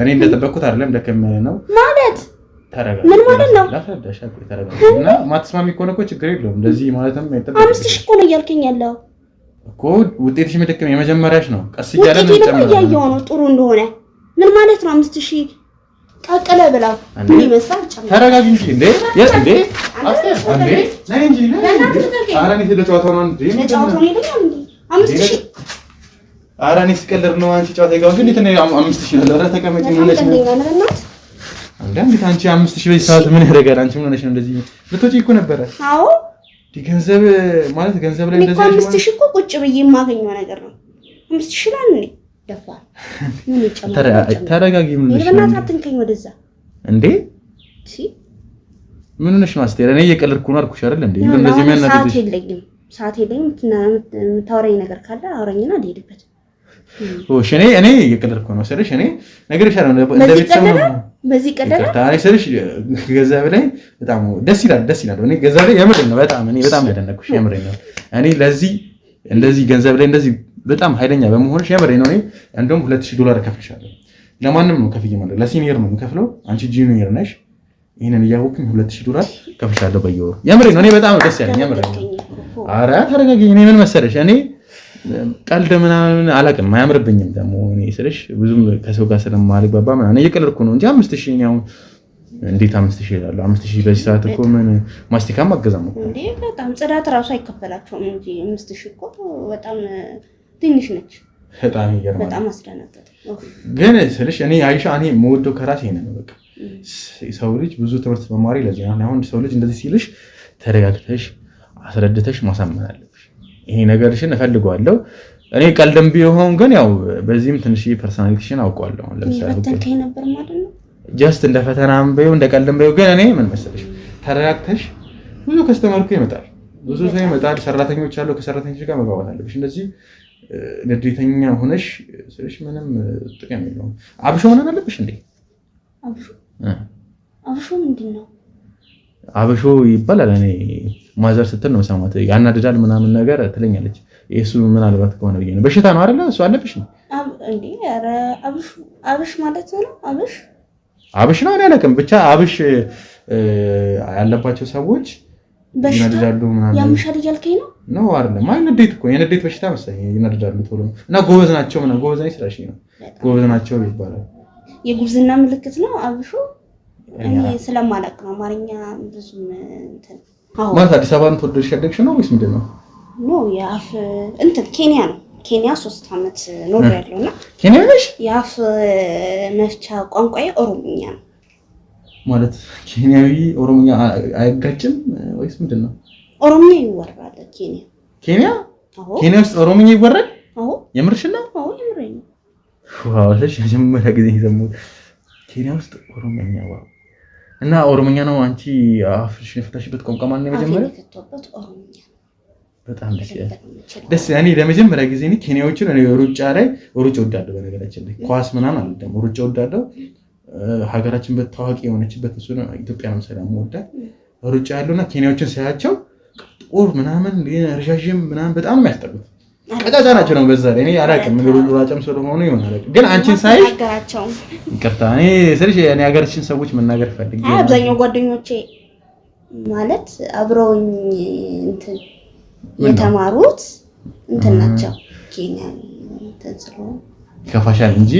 እኔ እንደጠበቅኩት አይደለም፣ ደከም ነው ማለት ተረጋጋ። ምን ማለት ነው? ላፈዳሽ አቆይ ተረጋጋ። እና ማትስማሚ ከሆነ እኮ ችግር የለውም። እንደዚህ ማለትም አይጠበቅም። 5000 እኮ ነው እያልከኝ ያለው እኮ ውጤትሽ መደከም የመጀመሪያሽ ነው። ቀስ እያለ ነው ጨምሮ ያየው ነው ጥሩ እንደሆነ ምን ማለት ነው? 5000 ቀቀለ ብላ ምን ይመስላል? ጨምሮ ተረጋጊ እንጂ እንዴ አስተር እንዴ ነይ እንጂ ኧረ እኔ ስለጨዋታው ነው እንዴ ለጨዋታው ነው ይለኛል እንዴ 5000 ኧረ እኔ ስቀልድ ነው። አንቺ ጨዋታ ይጋው ግን እንዴት ነው 5000 ነው? ኧረ ተቀመጪ ነው ነሽ እንዴ አንቺ 5000 በዚህ ሰዓት ምን ያደርጋል? አንቺ ምን ሆነሽ ነው እንደዚህ ልትወጪ እኮ ነበረ። አዎ ገንዘብ ማለት ገንዘብ ላይ እንደዚህ 5000 እኮ ቁጭ ብዬ የማገኘው ነገር ነው። 5000 ላይ ነው ደፋር ምን ይጨምራል? ተረጋጊ። ምን ነሽ ነው? አትንከኝ ወደዛ እንዴ እሺ ምን ነሽ ነው? አስቴር እኔ እየቀለድኩ ነው አልኩሽ አይደል እንዴ? እንደዚህ የሚያናድድሽ ሰዓት የለኝም። የምታወራኝ ነገር ካለ አውራኝና ልሄድበት። እሺ እኔ እየቀለድኩ ነው ስልሽ እኔ ነገር ይሻላል እንደ ቤተሰብ ነው። በዚህ ቀደረ ታሪክ ስልሽ ገንዘብ ላይ በጣም ደስ ይላል። እኔ ገንዘብ ላይ የምሬን ነው በጣም ያደነኩሽ የምሬን ነው። እኔ ለዚህ እንደዚህ ገንዘብ ላይ እንደዚህ በጣም ኃይለኛ በመሆንሽ የምሬን ነው። እኔ እንደውም $2000 ከፍልሻለሁ። ለማንም ነው ከፍዬ ማለት ለሲኒየር ነው የምከፍለው። አንቺ ጁኒየር ነሽ። ይሄንን እያወቅኝ $2000 ከፍልሻለሁ በየወሩ። የምሬን ነው። እኔ በጣም ደስ ያለኝ የምሬን ነው። ኧረ ተረጋጊ። እኔ ምን መሰለሽ እኔ ቀልድ ምናምን አላውቅም፣ አያምርብኝም ደግሞ እኔ ስልሽ ብዙም ከሰው ጋር ስለማልግባባ ምናምን እየቀለድኩ ነው እንጂ 5000 ነው እንዴት 5000 ይላል? 5000 በዚህ ሰዓት እኮ ምን ማስቲካም አገዛም እኮ እንዴ! በጣም ጽዳት ራሱ አይከፈላቸውም እንጂ 5000 እኮ በጣም ትንሽ ነች። በጣም ይገርማል። በጣም አስደነገጠ። ግን ስልሽ እኔ አይሻ እኔ የምወደው ከራሴ ነው በቃ ሰው ልጅ ብዙ ትምህርት መማሪ ለዚህ ነው። አሁን ሰው ልጅ እንደዚህ ሲልሽ ተረጋግተሽ አስረድተሽ ማሳመን አለብሽ። ይሄ ነገርሽን እፈልገዋለሁ። እኔ ቀልድም ቢሆን ግን ያው በዚህም ትንሽ ፐርሰናሊቲሽን አውቀዋለሁ። አሁን ለምሳሌ ፈተንከኝ ነበር ማለት ነው። ጀስት እንደ ፈተናም ቢሆን እንደ ቀልድም ቢሆን ግን እኔ ምን መሰለሽ ተረጋግተሽ ብዙ ከስተመር እኮ ይመጣል፣ ብዙ ሰው ይመጣል፣ ሰራተኞች አሉ። ከሰራተኞች ጋር መግባባት አለብሽ። እንደዚህ ንዴተኛ ሆነሽ ስለሽ ምንም ጥቅም የለውም። አብሾ ምን አለብሽ እንዴ? አብሾ ምንድን ነው? አብሾ ይባላል። እኔ ማዘር ስትል ነው ሰማት። ያናድዳል ምናምን ነገር ትለኛለች። እሱ ምናልባት ከሆነ ብዬ ነው። በሽታ ነው አይደለ? እሱ አለብሽ ነው እንዴ? ኧረ አብሽ ማለት ነው። አብሽ ነው። እኔ አላውቅም። ብቻ አብሽ ያለባቸው ሰዎች ይናድዳሉ ምናምን። ያምሻል እያልከኝ ነው? ነው አይደለም? ማን ንዴት እኮ የንዴት በሽታ መሰለኝ። ይናድዳሉ ቶሎ እና ጎበዝ ናቸው ምናምን። ጎበዝ ነኝ ስላልሽኝ ነው። ጎበዝ ናቸው ይባላል። የጉብዝና ምልክት ነው አብሹ። እኔ ስለማላውቅ ነው አማርኛ ብዙም እንትን ማለት አዲስ አበባን ተወደድሽ ያደግሽ ነው ወይስ ምንድን ነው? ኖ የአፍ እንትን ኬንያ ነው። ኬንያ 3 ዓመት ኖሬያለሁና ኬንያ ነሽ? የአፍ መፍቻ ቋንቋዬ ኦሮምኛ ነው። ማለት ኬንያዊ ኦሮምኛ አይጋጭም ወይስ ምንድን ነው? ኦሮምኛ ይወራል ኬንያ። ኬንያ ውስጥ ኦሮምኛ ይወራል? አዎ። የምርሽን ነው? አዎ የምሬን ነው። ዋው ለሽ መጀመሪያ ጊዜ የሰማሁት ኬንያ ውስጥ ኦሮምኛ። ዋው። እና ኦሮምኛ ነው አንቺ አፍሽን የፈታሽበት ቋንቋ ማለት ነው? መጀመሪያ የፈታሁበት ኦሮምኛ። በጣም ደስ ያኔ ለመጀመሪያ ጊዜ እኔ ኬንያዎችን እኔ ሩጫ ወዳለሁ። በነገራችን ላይ ኳስ ምናምን አይደለም ሩጫ ወዳለሁ። ሀገራችን በታዋቂ የሆነችበት እሱ ነው። ኢትዮጵያ ነው ሰላም ወዳድ ሩጫ ያሉና ኬንያዎችን ሳያቸው ጥቁር ምናምን ረዣዥም ምናምን በጣም የሚያስጠሉት ቀጫጫ ናቸው ነው። በዛ ላይ እኔ አላውቅም ሩጫም ስለሆኑ ይሆናል። ግን አንቺን ሳይሽ ይቅርታ እኔ ስልሽ እኔ ሀገራችን ሰዎች መናገር ፈልጌ አብዛኛው ጓደኞቼ ማለት አብረውኝ እንትን የተማሩት እንትን ናቸው ኬንያ እንትን ስለሆነ ከፋሻል እንጂ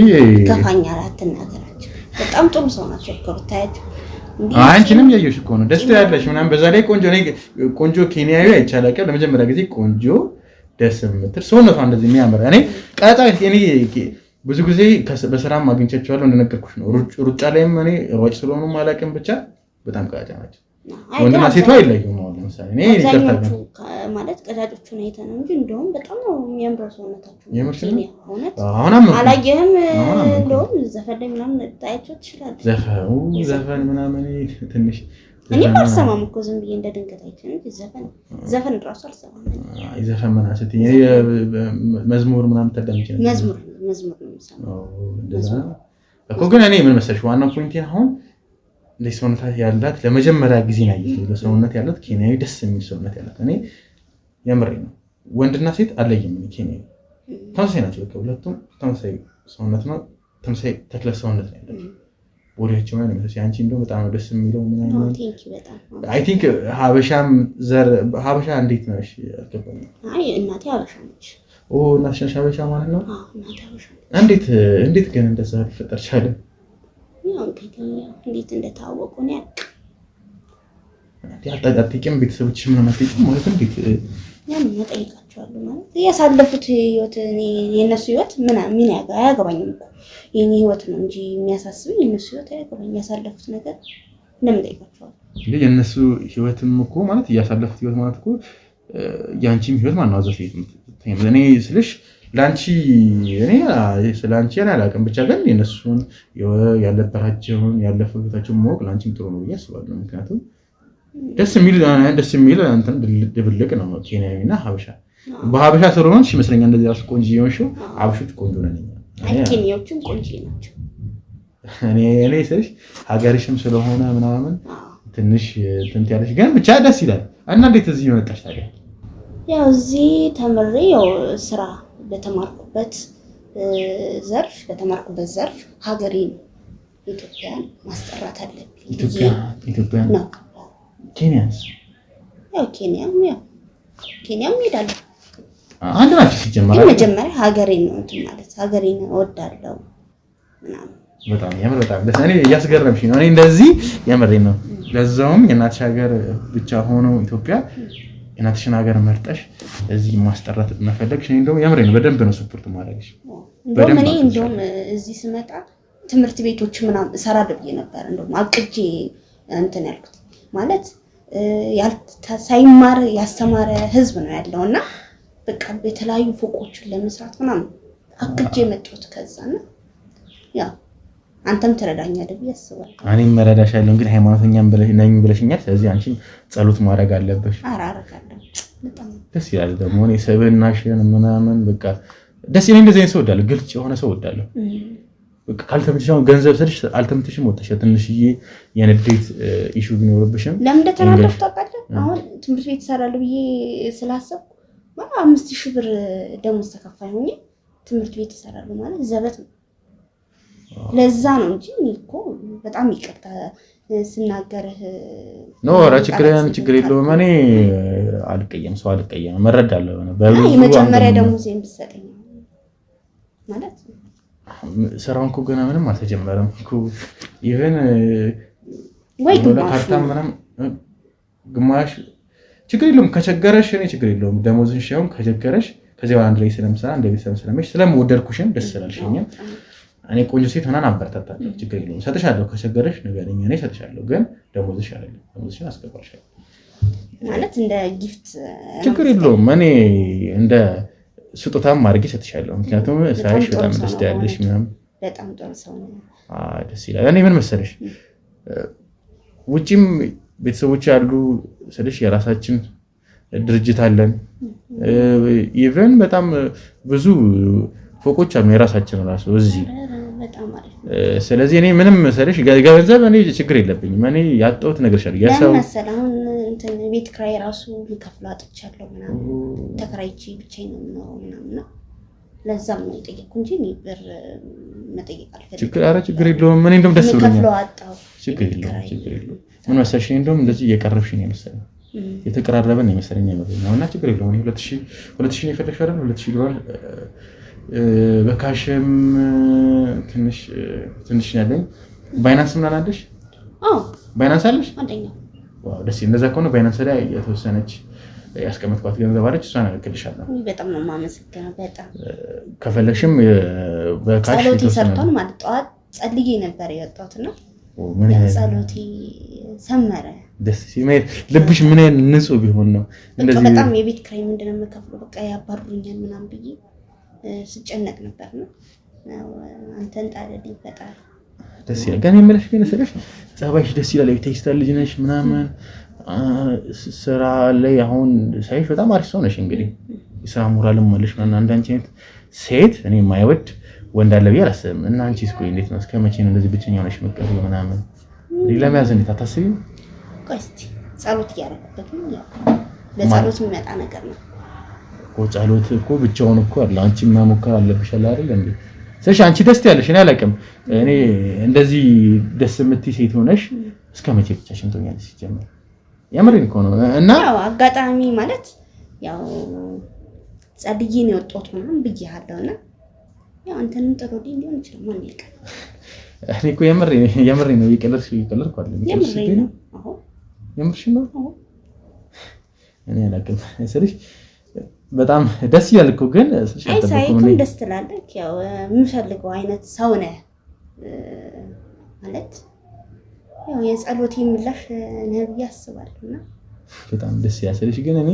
ከፋኛል አትናገራቸው። በጣም ጥሩ ሰው ናቸው እኮ ብታያቸው። አንቺንም ያየሽ እኮ ነው ደስ ያለሽ ምናምን። በዛ ላይ ቆንጆ ኬንያዊ አይቻላል። ለመጀመሪያ ጊዜ ቆንጆ ደስ የምትል ሰውነቷ እንደዚህ የሚያምር እኔ ቀጣ እኔ ብዙ ጊዜ በስራም አግኝቻቸዋለሁ እንደነገርኩሽ ነው። ሩጫ ላይም እኔ ሯጭ ስለሆኑ አላውቅም ብቻ በጣም ቀጫጫ ናቸው። ወንድና ሴቷ አይለዩም። ለምሳሌ እኔ ይቀርታለሁ ማለት ቀጫጮቹን አይተህ ነው እንጂ እንደውም በጣም ነው የሚያምረው ሰውነታቸው። አሁንም አላየህም? እንደውም ዘፈን ላይ ምናምን ታያቸው ትችላለህ። ዘፈን ምናምን ትንሽ እኔ አልሰማም እኮ ዝም ብዬ እንደ ድንገት አይተህ ነው። ዘፈን እራሱ አልሰማም። ዘፈን ምናምን ስትይ መዝሙር ምናምን ተደምጪ ነው። መዝሙር ነው የምሰማው እንደዛ እኮ። ግን እኔ ምን መሰለሽ ዋናው ፖይንቴ አሁን ለሰውነት ያላት ለመጀመሪያ ጊዜ ነው ለሰውነት ያላት ኬንያዊ ደስ የሚል ሰውነት ያላት እኔ የምሬ ነው። ወንድና ሴት አለይም ነው ኬንያዊ ተመሳሳይ ናቸው። በቃ ሁለቱም ተመሳሳይ ሰውነት ነው፣ ተመሳሳይ ተክለ ሰውነት ነው ያለው። ቦዲያቸው ነው ማለት አንቺ እንደው በጣም ደስ የሚለው ምናምን አይ ቲንክ ሀበሻም ዘር ሀበሻ እንዴት ነው? እሺ አልገባኝ። አይ እናቴ ሀበሻ ነች። እናትሽ ሀበሻ ማለት ነው? እናቴ ሀበሻ። እንዴት ግን እንደዛ ሊፈጠር ቻለ? ያው እንዴት እንደታወቁ ነው አጣጣቂም ቤተሰቦች ምን አናጥቂም ማለት እንዴት ያን መጠይቃቸዋለሁ ማለት ያሳለፉት ህይወት እኔ የነሱ ህይወት ምን አያገባኝም እኮ የኔ ህይወት ነው እንጂ የሚያሳስበኝ የነሱ ህይወት አያገባኝ። ያሳለፉት ነገር ለምን ጠይቃቸዋለሁ? የነሱ ህይወትም እኮ ማለት ያሳለፉት ህይወት ማለት እኮ ያንቺም ህይወት ማለት ነው። አዘፍ እኔ ስልሽ ላንቺ እኔ ስላንቺ አላውቅም ብቻ ግን የነሱን ያለባቸውን ያለፈው ህይወታቸውን ማወቅ ላንቺም ጥሩ ነው ብዬ አስባለሁ። ምክንያቱም ደስ የሚል እንትን ድብልቅ ነው ኬንያዊና ሀበሻ። በሀበሻ ስለሆንሽ ይመስለኛል እንደዚህ ራሱ ቆንጆ የሆንሽው። ሀበሾች ቆንጆ ነኝ፣ ኬንያዎችም ቆንጆ ናቸው። እኔ ስልሽ ሀገርሽም ስለሆነ ምናምን ትንሽ እንትን ያለሽ ግን ብቻ ደስ ይላል። እና እንዴት እዚህ መጣሽ ታዲያ? ያው እዚህ ተምሬ ያው ስራ በተማርኩበት ዘርፍ ሀገሬን ኢትዮጵያን ማስጠራት አለብኝ። ኢትዮጵያ ነው ኬንያስ? ያው ኬንያም ሄዳለሁ። አንድ ናቸው ሲጀመር። መጀመሪያ ሀገሬን ነው እንትን ማለት ሀገሬን እወዳለሁ ምናምን። በጣም የምር በጣም ደስ እኔ እያስገረምሽኝ ነው። እኔ እንደዚህ የምሬን ነው። ለዛውም የእናትሽ ሀገር ብቻ ሆኖ ኢትዮጵያ የእናትሽን ሀገር መርጠሽ እዚህ ማስጠራት መፈለግሽ እኔ እንደውም የምሬን ነው በደንብ ነው ሰፖርት ማድረግሽ። እንደውም እዚህ ስመጣ ትምህርት ቤቶች ምናምን እሰራለሁ ብዬ ነበር። እንደውም አቅጄ እንትን ያልኩት ማለት ሳይማር ያስተማረ ህዝብ ነው ያለውና በቃ በተለያዩ ፎቆችን ለመስራት ምናምን አቅጄ መጥቶት ከዛና ያው አንተም ትረዳኛለህ ብዬ አስባለሁ። እኔም እረዳሻለሁ። እንግዲህ ሃይማኖተኛም ነኝ ብለሽኛል። ስለዚህ አንቺም ጸሎት ማድረግ አለብሽ። አራራካለሁ። በጣም ደስ ይላል ደግሞ እኔ ሰብናሽን ምናምን በቃ ደስ ይለኝ። እንደዚህ አይነት ሰው ወዳለሁ፣ ግልጽ የሆነ ሰው ወዳለሁ። በቃ ካልተመቸሽ ገንዘብ ስልሽ አልተመቸሽም ወጥተሽ ትንሽዬ የንዴት ኢሹ ቢኖርብሽም ለምን እንደተናደድኩ ታውቃለህ? አሁን ትምህርት ቤት እሰራለሁ ብዬ ስላሰብኩ ማለት 5000 ብር ደሞዝ ተከፋይ ሆኜ ትምህርት ቤት እሰራለሁ ማለት ዘበት ነው። ለዛ ነው እንጂ እኮ በጣም ይቅርታ ስናገርህ ነው። ኧረ ችግር የለውም። እኔ አልቀየም፣ ሰው አልቀየም፣ መረዳለሁ። በብዙ የመጀመሪያ ደሞዜን ብትሰጠኝ ማለት ስራውን እኮ ገና ምንም አልተጀመረም እኮ ይሄን ወይ ግማሽ ችግር የለውም። ከቸገረሽ እኔ ችግር የለውም። ደሞዝን ሻውን ከቸገረሽ ከዚህ አንድ ላይ ስለምሰራ እንደ ቤተሰብ ስለምሽ ስለምወደድኩሽን ደስ ስላልሽኝ እኔ ቆንጆ ሴት ሆናን አበረታታለሁ። ችግር የለውም። ሰጥሻለሁ። ከቸገረሽ ንገረኝ፣ እኔ ሰጥሻለሁ። ግን ደሞዝሽ አይደለም፣ ደሞዝሽን አስገባሻለሁ ማለት እንደ ጊፍት ችግር የለውም። እኔ እንደ ስጦታም ማድረግ ሰጥሻለሁ። ምክንያቱም ሳይሽ በጣም ደስ ያለሽ ምናምን በጣም ጥሩ ሰው ነው። ደስ ይላል። እኔ ምን መሰለሽ ውጪም ቤተሰቦች ያሉ ስልሽ የራሳችን ድርጅት አለን። ኢቨን በጣም ብዙ ፎቆች አሉ የራሳችን ራሱ እዚህ በጣም አሪፍ። ስለዚህ እኔ ምንም መሰለሽ ገንዘብ እኔ ችግር የለብኝም። እኔ ያጣሁት ነገር ሻል ያሰው መሰለኝ እንትን ቤት ክራይ ራሱ ልከፍለው አጥቻለሁ ምናምን ተከራይቼ ብቻዬን ነው ምናምን ለዛም ነው የጠየኩ እንጂ ብር መጠየቅ አልፈልግም። ችግር የለውም። ምን እንደም ደስ ብሎኛል። ችግር የለውም። ምን መሰለሽ እንደውም እንደዚህ እየቀረብሽኝ ነው መሰለኝ የተቀራረበን የመሰለኝ ነው እና ችግር የለውም። 2000 ነው የፈለግሽው አይደል? $2000 በካሽም ትንሽ ያለኝ ባይናንስ ምን አላለሽ? ባይናንስ አለሽ? ዋው ደስ ይላል። እንደዛ ከሆነ ባይናንስ ላይ የተወሰነች ያስቀመጥኳት ገንዘብ አለች። እሷን አልክልሻለሁ። በጣም ነው የማመሰግነው። በጣም ከፈለግሽም በካሽ ጸሎቴ ሰርቷል ማለት ጠዋት ጸልዬ ነበር የወጣሁትና ጸሎቴ ሰመረ። ደስ ሲል ልብሽ ምን ያህል ንጹህ ቢሆን ነው እንደዚህ። በጣም የቤት ክራይ ምንድነው የምከፍለው በቃ ያባሩኛል ምናምን ብዬ ስጨነቅ ነበር ነው አንተን ጣለልኝ ፈጣሪ። ደስ ይላል። ግን የምልሽ ግን ስለሽ ጸባይሽ ደስ ይላል። የቴክስታይል ልጅ ነሽ ምናምን ስራ ላይ አሁን ሳይሽ በጣም አሪፍ ሰው ነሽ። እንግዲህ የስራ ሞራልም አለሽ ምናምን አንዳንቺ አይነት ሴት እኔ የማይወድ ወንድ አለ ብዬ አላስብም። እና አንቺስ ቆይ እንዴት ነው እስከ መቼ ነው እንደዚህ ብቸኛ ሆነሽ መቀበል ምናምን ለማያዝ እንዴት አታስቢም? ቆይ እስቲ ጸሎት እያደረኩበት ነው። ያው ለጸሎት የሚመጣ ነገር ነው እኮ ጸሎት እኮ ብቻውን እኮ አለ። አንቺ መሞከር አለብሽ አይደል እንዴ? ስለዚህ አንቺ ደስ ያለሽ እኔ አላውቅም። እኔ እንደዚህ ደስ የምትይ ሴት ሆነሽ እስከ መቼ ብቻሽን ትሆኛለሽ? ሲጀምር የምሬን እኮ ነው። እና ያው አጋጣሚ ማለት ያው ጸልዬ ነው የወጣሁት ምናምን ብዬሃለሁና ያው አንተንም ጥሩ ሊሆን ይችላል። ማን ያውቃል? እኔ እኮ የምሬን ነው እየቀለድኩ አይደለም። የምሬን ነው። አዎ የምርሽ ነው። እኔ አላውቅም። ስለዚህ በጣም ደስ ይላል እኮ ግን ሳይቱም ደስ ትላለህ። ያው የምፈልገው አይነት ሰው ነህ ማለት ያው የጸሎቴ ምላሽ ነህ ብዬ አስባለሁና በጣም ደስ ያሰለሽ። ግን እኔ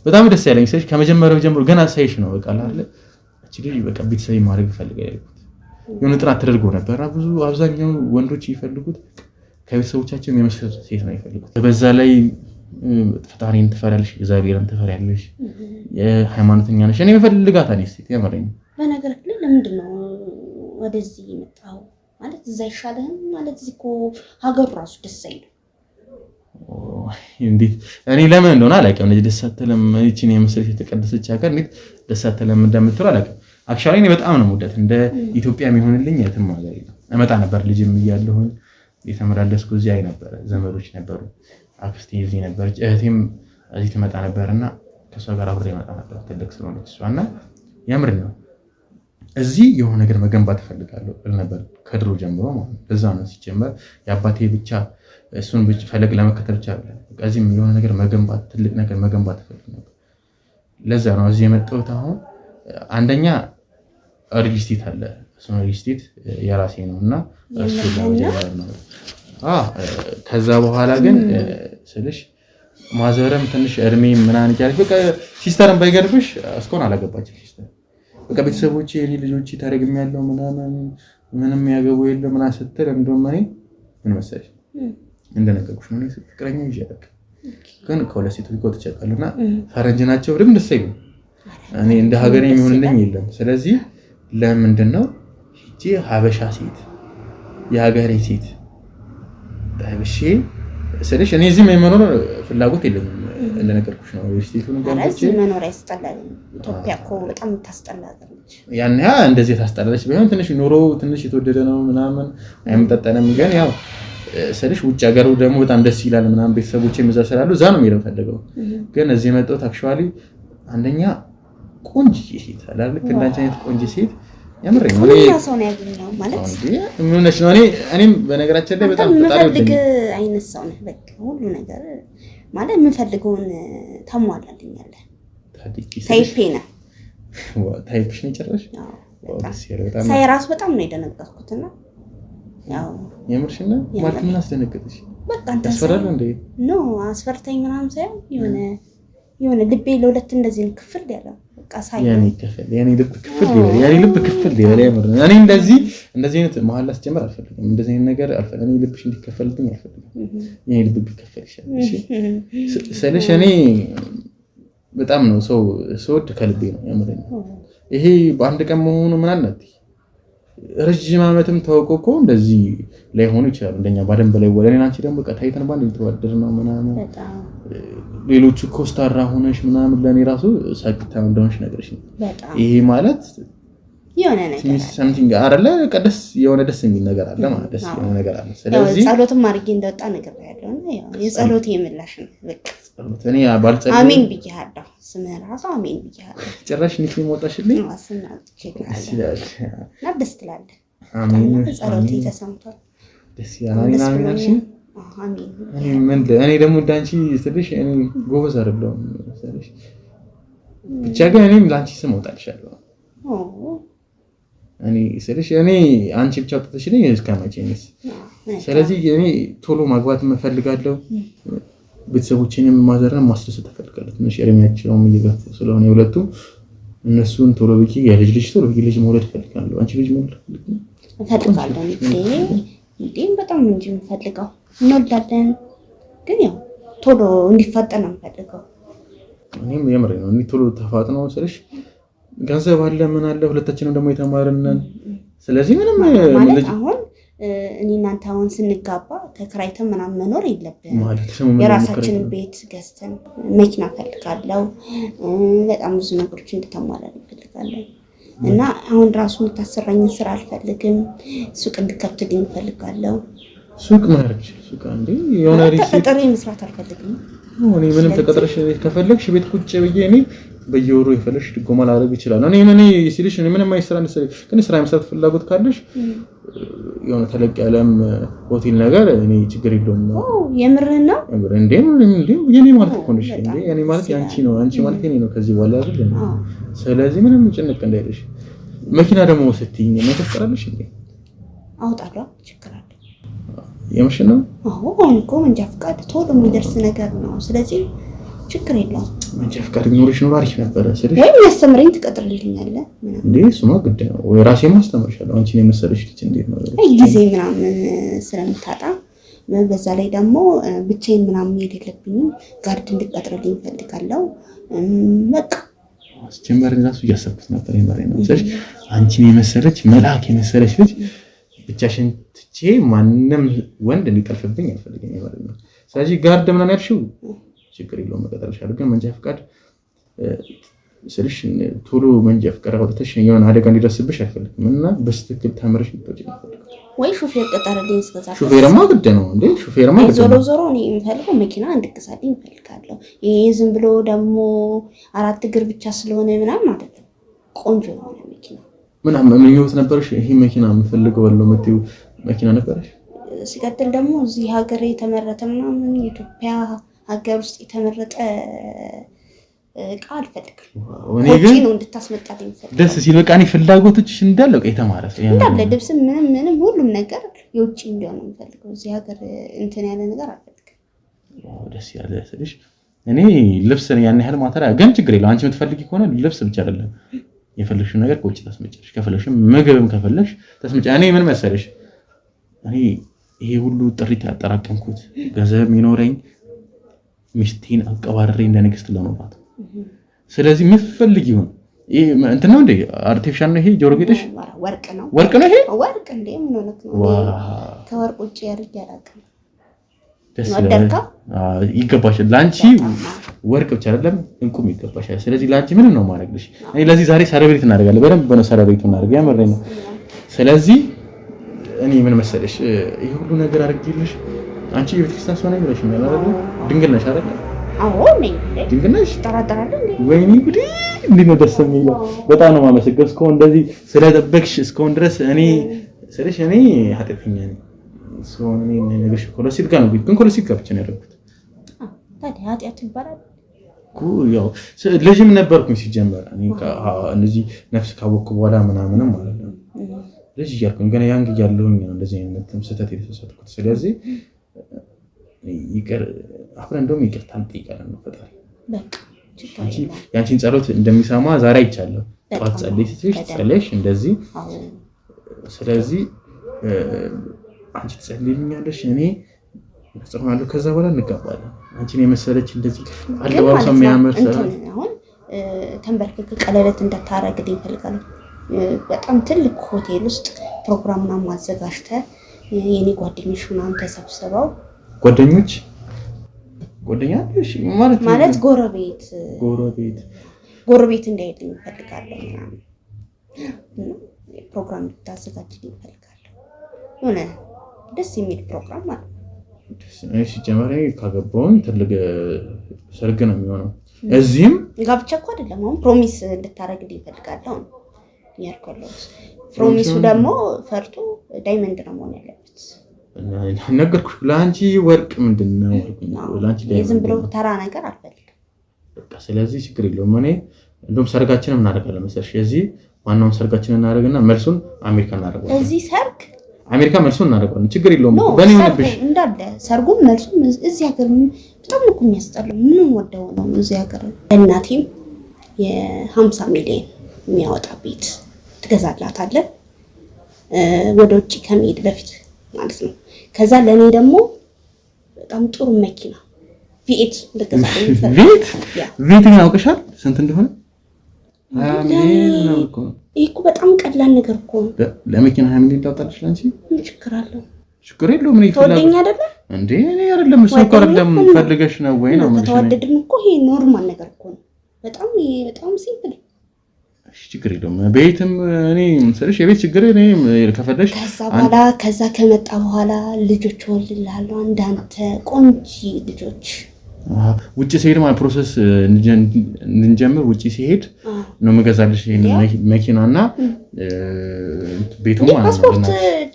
በጣም ደስ ያለኝ ስለሽ ከመጀመሪያው ጀምሮ ገና ሳይሽ ነው በቃ አይደል እቺ ልጅ በቃ ቤተሰብ ማድረግ ፈልጋለሁ ያልኩት የሆነ ጥናት ተደርጎ ነበርና ብዙ አብዛኛው ወንዶች ይፈልጉት ከቤተሰቦቻቸው የመስፈር ሴት ነው ይፈልጉት። በዛ ላይ ፈጣሪን ትፈራለሽ፣ እግዚአብሔርን ትፈራለሽ፣ የሃይማኖተኛ ነሽ። እኔ የምፈልጋት አለኝ ሴት የምረኝ። በነገር ላይ ለምንድን ነው ወደዚህ የመጣው ማለት እዛ ይሻልህም ማለት እዚህ እኮ ሀገሩ ራሱ ደስ አይልም። እንዴት እኔ ለምን እንደሆነ አላውቅም። እንዴ ደስ አትልም? እቺን የምስል የተቀደሰች ሀገር እንዴት ደስ አትልም እንደምትለው አላውቅም። አክቹአሊ እኔ በጣም ነው የምወዳት። እንደ ኢትዮጵያ የሚሆንልኝ የትም ሀገር የለም። እመጣ ነበር ልጅም እያለሁኝ የተመላለስኩ እዚህ አይ ነበር። ዘመዶች ነበሩ፣ አክስቴ እዚህ ነበረች፣ እህቴም እዚህ ትመጣ ነበርና ከሷ ጋር አብሬ እመጣ ነበር። ትልቅ ስለሆነች እሷና ያምር ነው እዚህ የሆነ ነገር መገንባት እፈልጋለሁ እል ነበር ከድሮ ጀምሮ ማለት ነው። እዛ ነው ሲጀመር የአባቴ ብቻ እሱን ብቻ ፈለግ ለመከተል ብቻ አይደለም። እዚህም የሆነ ነገር መገንባት ትልቅ ነገር መገንባት እፈልግ ነበር። ለዛ ነው እዚህ የመጣሁት። አሁን አንደኛ ሪል ስቴት አለ። እሱ ሪል ስቴት የራሴ ነውና እሱ ለመጀመር ነው። ከዛ በኋላ ግን ስልሽ ማዘረም ትንሽ እድሜ ምናምን ይያለሽ በቃ ሲስተርም ባይገርብሽ እስካሁን አላገባችም ሲስተር በቃ ቤተሰቦቼ የኔ ልጆች ታረግም ያለው ምንም ያገቡ የለም ምናምን ስትል እንደውም እኔ ምን መሰለሽ እንደነገርኩሽ ነው ፍቅረኛ ይያለክ ግን ከሁለት ሴቶች ጋር ተጨቃለና ፈረንጅ ናቸው ልም ደስ አይልም። እኔ እንደ ሀገሬ የሚሆንልኝ የለም። ስለዚህ ለምንድነው ሂጂ ሀበሻ ሴት የሀገሬ ሴት ታይብሽ ስለሽ እኔ እዚህ መኖር ፍላጎት የለኝም። እንደነገርኩሽ ነው ስቴቱን ገንዘብ መኖር ያስጠላል። ኢትዮጵያ እኮ በጣም ታስጠላለች። ያን እንደዚህ ታስጠላለች። ቢሆን ትንሽ ኑሮ ትንሽ የተወደደ ነው ምናምን አይመጣጠንም። ግን ያው ስለሽ ውጭ ሀገሩ ደግሞ በጣም ደስ ይላል ምናምን ቤተሰቦቼ መዛ ስላሉ እዛ ነው የሚለው ፈልገው። ግን እዚህ የመጣሁት አክቹአሊ አንደኛ ቆንጆ ሴት አላልክ እንዳንቺ አይነት ቆንጆ ሴት ያምረኝ ነው። እኔ ሰው ነው ያገኘው ማለት ምን ነሽ ነው። እኔም በነገራችን ላይ በጣም ፈጣሪ ፈልግ አይነት ሰው ነው። በቃ ሁሉ ነገር ማለት የምፈልገውን ተሟላልኛለህ። ታይፔ ነው ታይፕሽ ነው ጨረሽ? በጣም ሳይ ራስ በጣም ነው የደነገጥኩትና ያው የምርሽና ማለት ምን አስደነገጥሽ? በቃ አንተ አስፈራል እንዴ? ኖ አስፈርተኝ ምናምን ሳይሆን የሆነ ልቤ ለሁለት እንደዚህ ነው ክፍል ያለው በቃ ሳይ የኔ ልብ ክፍል ይበል ያምር። እኔ እንደዚህ አይነት መሐላ አስጀምር አልፈልግም። እንደዚህ አይነት ነገር አልፈልግም። እኔ ልብሽ እንዲከፈልልኝ አልፈልግም። የኔ ልብ ቢከፈል ይችላል። እሺ ስለሽ እኔ በጣም ነው ሰው ወድ ከልቤ ነው ያምረኝ። ይሄ በአንድ ቀን መሆኑ ምን አላት ረጅም ዓመትም ተወቆቆ እንደዚህ ላይ ሆኖ ይችላል እንደኛ ባደም በላይ ወለኔና አንቺ ደግሞ ቀታይተን ባንድ እንተዋደር ነው ምናምን ሌሎቹ ኮስታራ ሆነሽ ምናምን ለኔ ራሱ ሳቅታው እንደሆነሽ ነገርሽ ይሄ ማለት የሆነ ነገር something አይደለ ቀደስ የሆነ ደስ የሚል ነገር አለ ማለት ደስ የሆነ ነገር አለ ስለዚህ ጸሎትም አድርጌ እንደወጣ ነገር ያለው ነው ያው የጸሎት የምላሽ ነው በቃ ጸሎት እኔ ባልጸልይ አሜን ብዬሃለሁ ስምህ ራሱ አሜን ብዬሃለሁ ጭራሽ ንኪ ሞጣሽልኝ አስና ቸግላለ ናብስ ትላለ አሜን ጸሎት ተሰምቷል ደስ ያላና አሜን አሜን እኔ ደግሞ እንዳንቺ ትልሽ እኔ ጎበዝ አይደለሁም ስለሽ ብቻ ግን እኔም ላንቺ ስም ወጣልሻለሁ እኔ ስለሽ እኔ አንቺ ብቻ ተተሽልኝ እስከማቼንስ ስለዚህ እኔ ቶሎ ማግባት መፈልጋለሁ ቤተሰቦቼንም ማዘርንም ማስደሰት እፈልጋለሁ ትንሽ እድሜያቸውም እየገፉ ስለሆነ ሁለቱ እነሱን ቶሎ ብዬ የልጅ ልጅ ቶሎ ብዬ ልጅ መውለድ እፈልጋለሁ አንቺ ልጅ መውለድ እፈልጋለሁ እንዴም በጣም እንጂ የምፈልገው እንወልዳለን ግን ያው ቶሎ እንዲፋጠን ነው የምፈልገው እኔም የምሬ ነው እኔ ቶሎ ተፋጥነው ስለሽ ገንዘብ አለ ምን አለ ሁለታችንም ደግሞ የተማረንን ስለዚህ ምንም ልጅ አሁን እኔ እናንተ አሁን ስንጋባ ተከራይተን ምናምን መኖር የለብንም የራሳችንን ቤት ገዝተን መኪና ፈልጋለሁ በጣም ብዙ ነገሮች እንድታሟላን ፈልጋለሁ እና አሁን ራሱ የምታሰራኝ ስራ አልፈልግም ሱቅ እንድከፍትልኝ ፈልጋለሁ ሱቅ ማርክ ሱቅ አንዴ የሆነ ሪሲ ተቀጥሬ መስራት አልፈልግም እኔ ምንም ተቀጥረሽ ከፈለግሽ ቤት ቁጭ ብዬ እኔ በየወሩ የፈለሽ ድጎማ ላደርግ ይችላል እኔ ሲልሽ ምንም አይሰራ ግን ስራ መስራት ፍላጎት ካለሽ የሆነ ተለቅ ያለም ሆቴል ነገር እኔ ችግር የለውም የምርህና እንዴ የኔ ማለት እኮ ነሽ እንዴ የኔ ማለት ያንቺ ነው አንቺ ማለት የኔ ነው ከዚህ በኋላ አይደል ስለዚህ ምንም ጭንቅ እንዳይልሽ መኪና ደግሞ ስትይኝ ምን ተፈጠራለሽ እንዴ አውጣለሁ ችግር አለ የምሽነው አሁን እኮ መንጃ ፈቃድ ቶሎ የሚደርስ ነገር ነው ስለዚህ ችግር የለውም መንጃ ፈቃድ ቢኖርሽ ኖር አሪፍ ነበር ስለዚህ ወይ ያስተምረኝ ትቀጥርልኛለህ እንዴ እሱማ ግድ ነው ወይ ራሴን ማስተምርሻለሁ አንቺ ነው መሰለሽ ልጅ እንዴት ነው ጊዜ ምናምን ስለምታጣ በዛ ላይ ደግሞ ብቻዬን ምናምን የሌለብኝም ጋርድ እንድቀጥርልኝ ፈልጋለሁ በቃ አስጀመርን ራሱ እያሰብኩት ነበር የማረኝ ነው ስለዚህ አንቺን የመሰለች መልአክ የመሰለች ልጅ ብቻሽን ትቼ ማንንም ወንድ እንዲጠልፍብኝ አልፈልግም ማለት ነው ስለዚህ ጋርድ ምናምን ያልሽው ችግር የለውም መቀጠልሻለሁ ግን መንጃ ፈቃድ ስልሽ ቶሎ መንጃ ፈቃድ አውጥተሽ የሆነ አደጋ እንዲደርስብሽ አልፈልግም እና በስትክክል ተምረሽ ልትወጪ ነው ወይ ሹፌር ቀጠረልኝ እስከዛ ሹፌርማ ግድ ነው እንዴ ሹፌርማ ግድ ነው ዞሮ እኔ የምፈልገው መኪና እንድትገዛልኝ እፈልጋለሁ ይሄ ዝም ብሎ ደግሞ አራት እግር ብቻ ስለሆነ ምናምን አይደለም ቆንጆ የሆነ መኪና ምናምን ምኞት ነበርሽ ይሄ መኪና የምፈልገው ወለው መጥተው መኪና ነበርሽ ሲቀጥል ደግሞ እዚህ ሀገር የተመረተ ምናምን ኢትዮጵያ ሀገር ውስጥ የተመረጠ ቃል ፈልግ ወጪ ነው እንድታስመጣልኝ ፈልግ ደስ ሲል በቃ እኔ ፍላጎቶችሽ እንዳለ በቃ የተማረ ሰው እንዳለ ልብስ ምንም ሁሉም ነገር የውጪ እንዲሆን ነው የምፈልገው እዚህ ሀገር እንትን ያለ ነገር አልፈልግም ደስ ያለ ስለሽ እኔ ልብስ ያን ያህል ማተራ ግን ችግር የለው አንቺ የምትፈልጊ ከሆነ ልብስ ብቻ አይደለም የፈለግሽው ነገር ከውጪ ታስመጪሽ ከፈለግሽም ምግብም ከፈለግሽ ታስመጪ እኔ ምን መሰለሽ እኔ ይሄ ሁሉ ጥሪት ያጠራቀምኩት ገንዘብ ይኖረኝ ሚስቴን አቀባረሬ እንደ ንግስት ለመውጣት ስለዚህ ምፈልግ ይሁን ይሄ እንት ነው እንዴ አርቲፊሻል ነው ይሄ ጆሮ ጌጥሽ ወርቅ ነው ይሄ ወርቅ እንዴ ምን ሆነክ ነው ከወርቅ ውጪ ያርግ ያላቀም ደስ ይገባሻል ላንቺ ወርቅ ብቻ አይደለም እንቁም ይገባሻል ስለዚህ ላንቺ ምን ነው ማድረግልሽ እኔ ለዚህ ዛሬ ሰለብሬት እናደርጋለን በደንብ ነው ሰለብሬት እናደርጋ ያመረኝ ነው ስለዚህ እኔ ምን መሰለሽ ይሄ ሁሉ ነገር አድርጌልሽ አንቺ የቤተክርስቲያን ሰው ነኝ ብለሽ ነው አይደል ድንግል ነሽ አይደል አዎ ነኝ ድንግል ነሽ ተራራራለ እንዴ ወይኔ ጉዲ እንዴ ነው ደስ የሚለው በጣም ነው ማመሰግነው እስካሁን እንደዚህ ስለጠበቅሽ እስካሁን ድረስ እኔ ስለሽ እኔ ኃጢአተኛ ነኝ ሰው እኔ ነገርሽ ኮሎሲት ጋር ነው ግን ኮሎሲት ጋር ብቻ ነው ያደረኩት ታዲያ ኃጢአት ይባላል ያው ልጅም ነበርኩኝ ሲጀመር እኔ እነዚህ ነፍስ ካወቅኩ በኋላ ምናምንም ማለት ነው ልጅ እያልኩኝ ገና ያንግ እያለሁኝ ነው እንደዚህ አይነት ስህተት የተሳሳትኩት ስለዚህ ይቅር አሁን እንደውም ይቅርታ እንጠይቃለን ነው ፈጣሪ በቃ ያንቺን ጸሎት እንደሚሰማ ዛሬ አይቻለሁ ጧት ጸልይሽ እንደዚህ ስለዚህ አንቺ ትጸልይልኛለሽ እኔ እጸልያለሁ ከዛ በኋላ እንጋባለን አንቺን የመሰለች እንደዚህ አለባበሷ የሚያምር አሁን ተንበርክከ ቀለበት እንዳታረግልኝ ፈልጋለሁ በጣም ትልቅ ሆቴል ውስጥ ፕሮግራም ምናምን አዘጋጅተህ የኔ ጓደኞች ምናምን ተሰብስበው ጓደኛ ማለት ጎረቤት እንዳይልኝ እፈልጋለሁ ምናምን ፕሮግራም ታዘጋጅልኝ እፈልጋለሁ። የሆነ ደስ የሚል ፕሮግራም ማለት ነው። ሲጀመር ካገባውን ትልቅ ሰርግ ነው የሚሆነው። እዚህም ጋብቻ እኮ አይደለም፣ አሁን ፕሮሚስ እንድታረግልኝ እፈልጋለሁ ያልኩት። ፕሮሚሱ ደግሞ ፈርቶ ዳይመንድ ነው መሆን ያለበት። ነገርኩሽ፣ ለአንቺ ወርቅ ምንድነው? ለአንቺ ዳይመንድ ዝም ብሎ ተራ ነገር አልፈልግም። በቃ ስለዚህ ችግር የለውም። እኔ እንደውም ሰርጋችንን እናደርጋለን መሰለሽ። እዚህ ዋናውን ሰርጋችንን እናደርግና መልሱን አሜሪካ እናደርጋለን። እዚህ ሰርግ አሜሪካ መልሱን እናደርጋለን። ችግር የለውም። በእኔ ሆነብሽ እንዳለ ሰርጉም መልሱም እዚህ ሀገር በጣም ነው የሚያስጠላው። ምንም ወደው ነው እዚህ ሀገር። እናቴም የ50 ሚሊዮን የሚያወጣ ቤት ትገዛላታለህ ወደ ውጭ ከመሄድ በፊት ማለት ነው። ከዛ ለኔ ደግሞ በጣም ጥሩ መኪና ቪኤት ልትገዛልኝ ቪኤት ግን አውቀሻል ስንት እንደሆነ? 20 ሚሊዮን ነው እኮ። ይሄ እኮ በጣም ቀላል ነገር እኮ ነው። ለመኪና 20 ሚሊዮን ታውጣልሽ አንቺ? ምን ችግር አለው? ችግር የለውም። ምን ይፈልጋል? ተወደኛ አይደለ እንዴ? እኔ አይደለም እሱ እኮ አይደለም ፈልገሽ ነው ወይ ነው ማለት ነው። ተወደድን እኮ ይሄ ኖርማል ነገር እኮ ነው። በጣም ሲምፕል። እሺ ችግር የለውም። ቤትም እኔ ምንሰልሽ የቤት ችግር እኔ ከፈለሽ ከዛ ከመጣ በኋላ ልጆች ወልድልሃለሁ። አንዳንተ ቆንጆ ልጆች ውጪ ሲሄድ ማለት ፕሮሰስ እንጀምር። ውጪ ሲሄድ ነው መገዛልሽ ይሄን መኪናና ቤቱ ማለት ነው። ፓስፖርት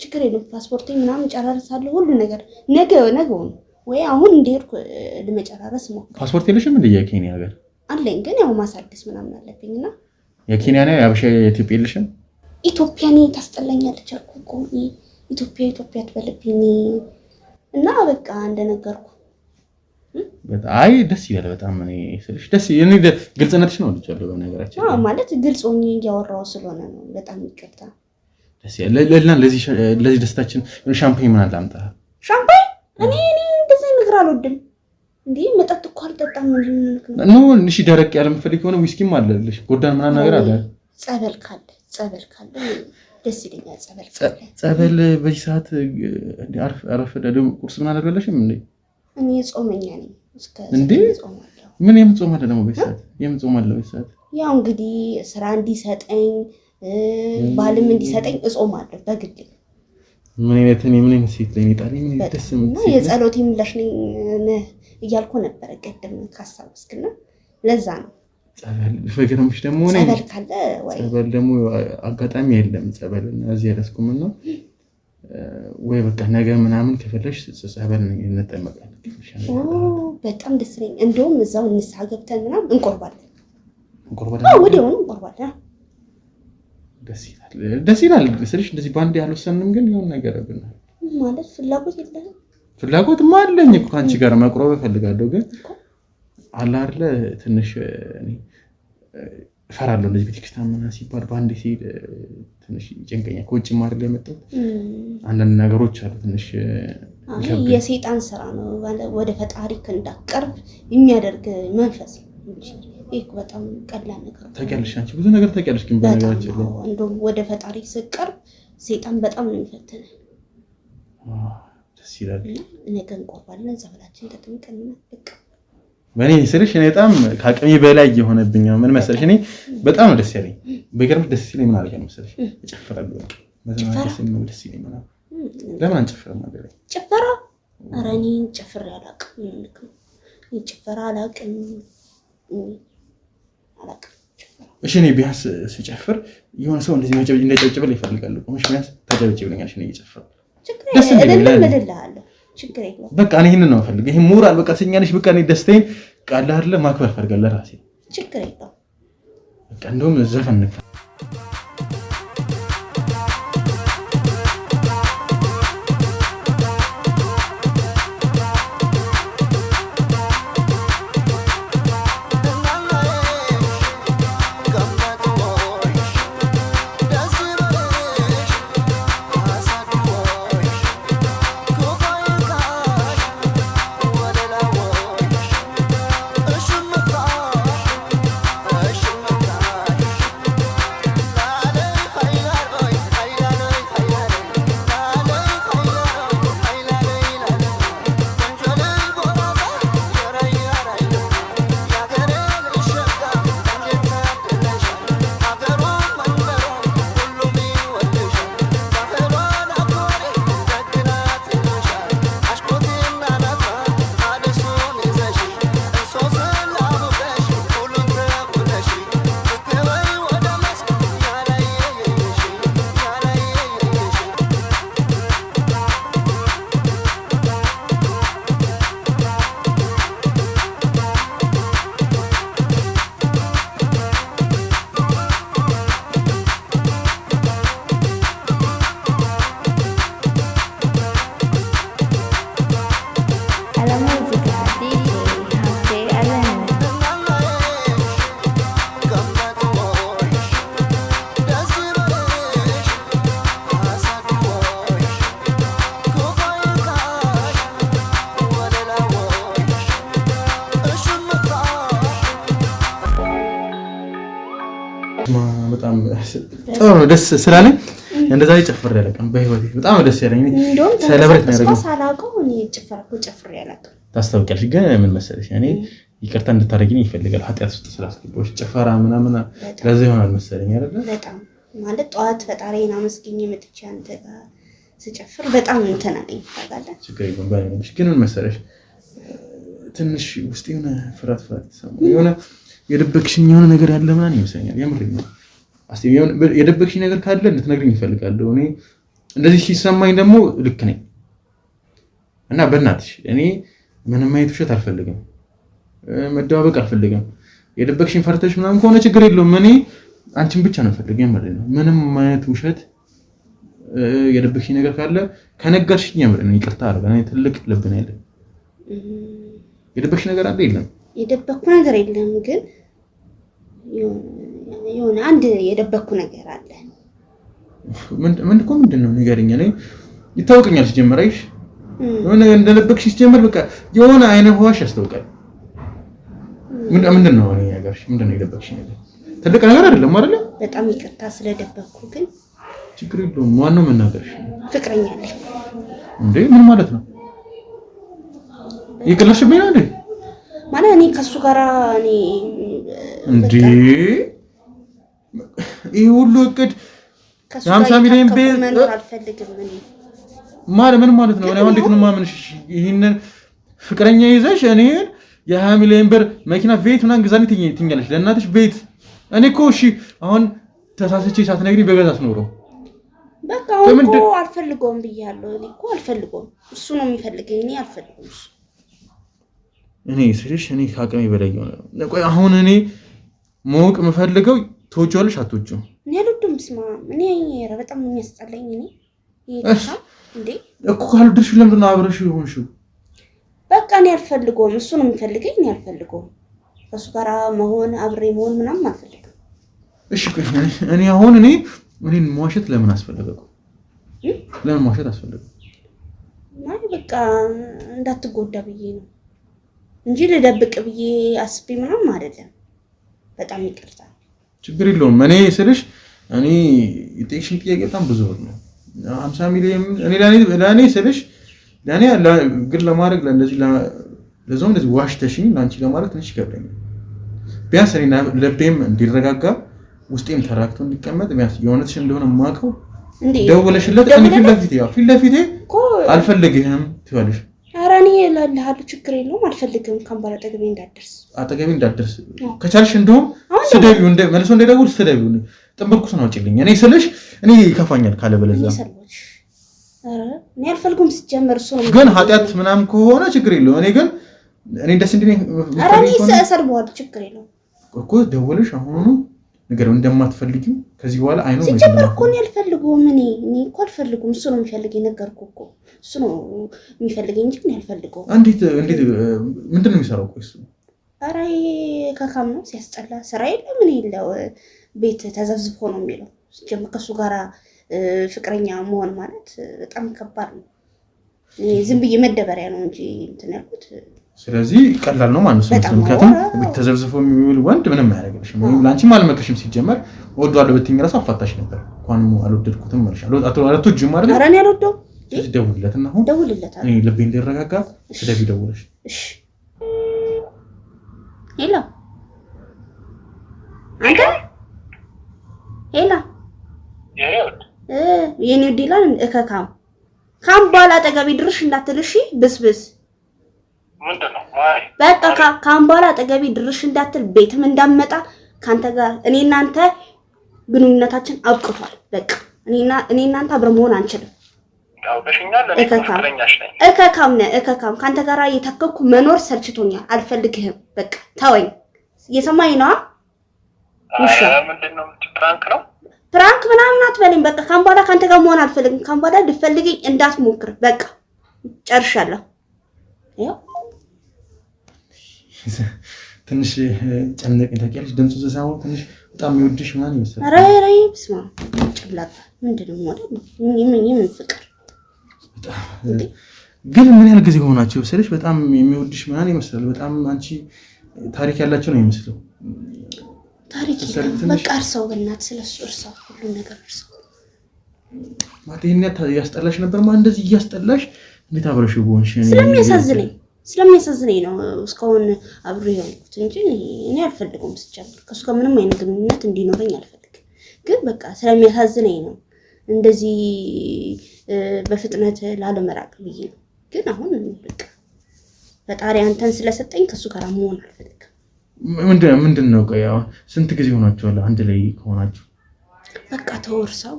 ችግር የለውም። ፓስፖርት ምናምን ጨራርሳለሁ ሁሉ ነገር ነገው ወይ አሁን እንደሄድኩ ለመጨራረስ ነው። ፓስፖርት የለሽም እንዴ? የኬንያ ሀገር አለኝ ግን ያው ማሳደስ ምናምን አለብኝና የኬንያ ነው ያብሻ የኢትዮጵያ የለሽም? ኢትዮጵያ ነኝ ታስጠላኛለች አልኩ እኮ ኢትዮጵያ ትበልብኝ እና በቃ እንደነገርኩ አይ ደስ ይላል በጣም። እኔ ስልሽ ደስ ግልጽነትሽ ነው ልጅአለው በነገራችን ማለት ግልጽ ሆኜ እያወራሁ ስለሆነ ነው። በጣም ይቅርታ። ደስ ይላል። ለዚህ ደስታችን ሻምፓኝ ምን አላምጣ? ሻምፓኝ እኔ እንደዚህ ነገር አልወድም። እንዴ መጠጥ እኮ አልጠጣም። ምን ነው እሺ፣ ደረቅ ያለ የምትፈልጊ ከሆነ ዊስኪም አለልሽ። ጎርዳን ምናምን ነገር አለ። ጸበል ካለ ደስ ይለኛል። ጸበል በዚህ ሰዓት አረፍ ደግሞ ቁርስ ምን አልበላሽም እንዴ? እኔ ጾመኛ ነኝ። እንዴ ምን የምጾማለ ደግሞ በዚህ ሰዓት? የምጾማለ በዚህ ሰዓት ያው እንግዲህ ስራ እንዲሰጠኝ ባልም እንዲሰጠኝ እጾማለሁ በግድ። ምን አይነት ሴት ላይ ነጣለኝ? ምን ደስ እና የጸሎት ምላሽ ነኝ እያልኩ ነበር ቀደም ካሳብስክና ለዛ ነው። ጸበል ፈገረምሽ ደግሞ ነው። ጸበል ካለ ወይ ጸበል ደግሞ አጋጣሚ የለም። ጸበልና እዚህ ያለስኩም ነው ወይ በቃ ነገ ምናምን ከፈለሽ ጸበል ነው እንጠመቃለን። በጣም ደስ ይለኝ። እንደውም እዛው ንስሐ ገብተን ምናምን እንቆርባለን። ወዲያውኑ እንቆርባለን። ደስ ይላል ስልሽ እንደዚህ ባንዴ ያልወሰንም ግን የሆነ ነገር ብና ማለት ፍላጎት የለም። ፍላጎትማ አለኝ እኮ አንቺ ጋር መቅረብ እፈልጋለሁ ግን አለ አይደለ ትንሽ እኔ እፈራለሁ። እንደዚህ ቤተክርስቲያን ምናምን ሲባል ባንዴ ሲሄድ ትንሽ ጭንቀኛ ከውጭ ማድረግ ላይ መጣው አንዳንድ ነገሮች አሉ ትንሽ የሰይጣን ስራ ነው። ወደ ፈጣሪ እንዳትቀርብ የሚያደርግ መንፈስ እንጂ ይሄ በጣም ቀላል ነገር ነው። ታውቂያለሽ አንቺ ብዙ ነገር ታውቂያለሽ ግን በነገራችን ላይ እንደውም ወደ ፈጣሪ ስቀርብ ሰይጣን በጣም ነው የሚፈተነው። ደስ ይላል። ነገ እንቆርባለን ጸበላችን ተጠምቀን በቃ በእኔ ስልሽ እኔ በጣም ከአቅሜ በላይ የሆነብኝ ምን መሰለሽ እኔ በጣም ደስ ያለኝ በገርምሽ ደስ ይለኝ ምን አድርገን መሰለሽ እጨፍራለሁ በቃ መዝናናት ደስ ይለኝ ምናምን ለምን አንጨፍርም ማለት ነው ጭፈራ ኧረ እኔ ጨፍሬ አላውቅም ጭፈራ አላውቅም እሺ እኔ ቢያንስ ስጨፍር የሆነ ሰው እንደዚህ መጨብጨብ እንደጨብጨበል ይፈልጋሉ ቆመሽ ቢያንስ ታጨብጭብልኛለሽ እኔ እየጨፈርኩ ደስ ይለኛል ችግር የለውም በቃ እኔ ይሄንን ነው ፈልገው ይሄ ሞራል በቃ ሰኛለሽ በቃ እኔ ደስታዬን ቃል አይደለ ማክበር ፈልጋለሁ ራሴ ችግር የለውም በቃ እንደውም ዘፈን ነው በጣም ጥሩ ነው ደስ ስላለኝ እንደዛ ጨፍሬ አላውቅም በህይወቴ በጣም ደስ ያለኝ ሰለብሬት ያደረገው ሳላውቀው እኔ ጨፍሬ አላውቅም ታስታውቂያለሽ ግን ምን መሰለሽ እኔ ይቅርታ እንድታረጊኝ ይፈልጋል ኃጢያት ውስጥ ስላስገባሽ ጭፈራ ምናምን ለዛ ይሆናል መሰለኝ አይደል በጣም ማለት ጠዋት ፈጣሪን አመስግኜ መጥቼ አንተ ጋር ስጨፍር በጣም እንትን አለኝ ታውቃለህ ችግር የለውም ባይነሽ ግን ምን መሰለሽ ትንሽ ውስጥ የሆነ ፍራት ይሰማል የሆነ የደበቅሽኝ የሆነ ነገር ያለ ምናምን ይመስለኛል የምሬን ነው አስቲ የደበቅሽኝ ነገር ካለ እንድትነግሪኝ እፈልጋለሁ እኔ እንደዚህ ሲሰማኝ ደግሞ ልክ ነኝ እና በእናትሽ እኔ ምንም አይነት ውሸት አልፈልግም መደባበቅ አልፈልግም የደበቅሽኝ ፈርተሽ ምናምን ከሆነ ችግር የለውም እኔ አንቺን ብቻ ነው ፈልገኝ የምሬን ነው ምንም አይነት ውሸት የደበቅሽኝ ነገር ካለ ከነገርሽኝ የምሬን ነው ይቅርታ አድርገን እኔ ትልቅ ልብ ነው ያለኝ የደበቅሽ ነገር አለ የለም የደበቅኩ ነገር የለም ግን የሆነ አንድ የደበቅኩ ነገር አለ ምንድነው ንገሪኝ እኔ ይታወቀኛል ሲጀመርሽ የሆነ እንደደበቅሽ ሲጀመር በቃ የሆነ አይነ ህዋሽ ያስታውቃል ምንድነው እኔ ያጋርሽ ምንድነው የደበቅሽ ነገር ትልቅ ነገር አይደለም አይደል በጣም ይቅርታ ስለደበቅኩ ግን ችግር የለውም ዋናው መናገርሽ ፍቅረኛ አለኝ እንዴ ምን ማለት ነው ይቅርሽብኝ ነው እንዴ ማለት እኔ ከሱ ጋር እኔ እንዴ ይሄ ሁሉ እቅድ 50 ሚሊዮን ቤት መኖር አልፈልግም እኔ ማለት ምን ማለት ነው እኔ አሁን እንዴት ነው ማምንሽ ይሄንን ፍቅረኛ ይዘሽ እኔን የ20 ሚሊዮን ብር መኪና ቤት ምናምን ግዛኝ ትኛለሽ ለእናትሽ ቤት እኔ እኮ እሺ አሁን ተሳስቼ ሳትነግሪኝ በገዛት ኖሮ በቃ አሁን እኮ አልፈልገውም ብያለሁ እኔ እኮ አልፈልገውም እሱ ነው የሚፈልገኝ እኔ አልፈልገውም እኔ ስልሽ እኔ ከአቅሜ በላይ ነው ቆይ አሁን እኔ ማወቅ የምፈልገው ትወጪዋለሽ አትወጪው እኔ አልወድም ስማ እኔ በጣም የሚያስጠላኝ እኔ ይሄ እንዴ እኮ ካልወደድሽ ለምንድን ነው አብረሽ ይሆንሽው በቃ እኔ አልፈልገውም እሱ ነው የሚፈልገኝ እኔ አልፈልገውም ከሱ ጋር መሆን አብሬ መሆን ምናምን አልፈልግም እሺ እኔ አሁን እኔን መዋሸት ለምን አስፈለገው ለምን መዋሸት አስፈለገው ማይ በቃ እንዳትጎዳ ብዬ ነው እንጂ ለደብቅ ብዬ አስቤ ምናምን አይደለም በጣም ይቅርታ ችግር የለውም እኔ ስልሽ እኔ የጤክሽን ጥያቄ በጣም ብዙ ነው 50 ሚሊዮን እኔ ለኔ ስልሽ ለኔ ግን ለማድረግ ለእንደዚህ ለዞም እንደዚህ ዋሽተሽኝ ላንቺ ለማድረግ ትንሽ ይከብደኛል ቢያንስ እኔ ልቤም እንዲረጋጋ ውስጤም ተራክቶ እንዲቀመጥ ቢያንስ የሆነትሽ እንደሆነ ማቀው ደውለሽለት እኔ ፊት ለፊቴ አልፈልግህም ትያለሽ ኧረ እኔ እላለሃለሁ ችግር የለውም አልፈልግም ካምባላ አጠገቤ እንዳትደርስ ከቻልሽ እንደውም ስደቢው መልሶ እንደደውል ስደቢው ጥምብርኩስን አውጪልኝ እኔ ስልሽ እኔ ይከፋኛል ካለ በለዛ ኧረ እኔ አልፈልግም ሲጀመር እሱ ነው ግን ኃጢያት ምናምን ከሆነ ችግር የለውም እኔ ደስ እንዲለኝ ኧረ እኔ እሰርበዋለሁ ችግር የለውም እኮ ደውለሽ አሁኑ ነገር እንደማትፈልጊው ከዚህ በኋላ አይኖ ሲጀመር እኮ እኔ አልፈልገውም እኔ እኮ አልፈልገውም እሱ ነው የሚፈልገኝ ነገርኩህ እኮ እሱ ነው የሚፈልገኝ እንጂ እኔ አልፈልገውም እንዴት ምንድን ነው የሚሰራው እኮ እሱ ኧረ ከካም ነው ሲያስጠላ ስራ የለም ምን የለው ቤት ተዘብዝቦ ነው የሚለው ሲጀመር ከሱ ጋር ፍቅረኛ መሆን ማለት በጣም ከባድ ነው ዝም ብዬ መደበሪያ ነው እንጂ እንትን ያልኩት ስለዚህ ቀላል ነው ማለት ነው ምክንያቱም ተዘብዝፎ የሚውል ወንድ ምንም አያደርግልሽም ላንቺም አልመከሽም ሲጀመር ወዷል በትኝ ራስ አፋታሽ ነበር እንኳን አልወደድኩትም ማለት አልወደድኩትም ማለት ኧረ እኔ አልወደውም ደውልለትና አሁን ደውልለታል እኔ ልቤ እንዲረጋጋ ስለዚህ ደውለሽ እሺ ሄሎ አንተ ሄሎ የኔ ዲላን እከካም ካምባላ አጠገቤ ድርሽ እንዳትልሽ ብስብስ ምንድነው በቃ ካምባላ አጠገቤ ድርሽ እንዳትል ቤትም እንዳመጣ ካንተ ጋር እኔ እናንተ ግንኙነታችን አብቅቷል በቃ እኔ እናንተ አብረ መሆን አንችልም እከካም ካንተ ጋር የተከኩ መኖር ሰልችቶኛል አልፈልግህም በቃ ተወኝ እየሰማኝ ነው ውሻ ምንድነው ፕራንክ ነው ፕራንክ ምናምን አትበለኝ በቃ ካምባላ ካንተ ጋር መሆን አልፈልግም ካምባላ ልፈልገኝ እንዳትሞክር በቃ ጨርሻለሁ ያው ትንሽ ጨነቀኝ ታውቂያለሽ ድምፁ ዘሳው ትንሽ በጣም የሚወድሽ ምናምን ይመስላል ኧረ ብስማ ጭብላታ ምንድነው ማለት ምን ፍቅር ግን ምን ያህል ጊዜ ሆናችሁ ስለሽ በጣም የሚወድሽ ምናምን ይመስላል በጣም አንቺ ታሪክ ያላችሁ ነው የሚመስለው ታሪክ በቃ እርሰው በእናት ስለሱ እርሰው ሁሉ ነገር እርሰው ማቴነት ያስጠላሽ ነበር ማለት እንደዚህ እያስጠላሽ እንዴት አብረሽ ጎንሽ ስለሚያሳዝነኝ ነው እስካሁን አብሮ የሆንኩት እንጂ እኔ አልፈልግም ስጨምር ከሱ ጋር ምንም አይነት ግንኙነት እንዲኖረኝ አልፈልግም ግን በቃ ስለሚያሳዝነኝ ነው እንደዚህ በፍጥነት ላለመራቅ ብዬ ነው ግን አሁን በቃ ፈጣሪ አንተን ስለሰጠኝ ከሱ ጋር መሆን አልፈልግም ምንድነው ቆያው ስንት ጊዜ ሆናችኋል አንድ ላይ ከሆናችሁ በቃ ተወርሳው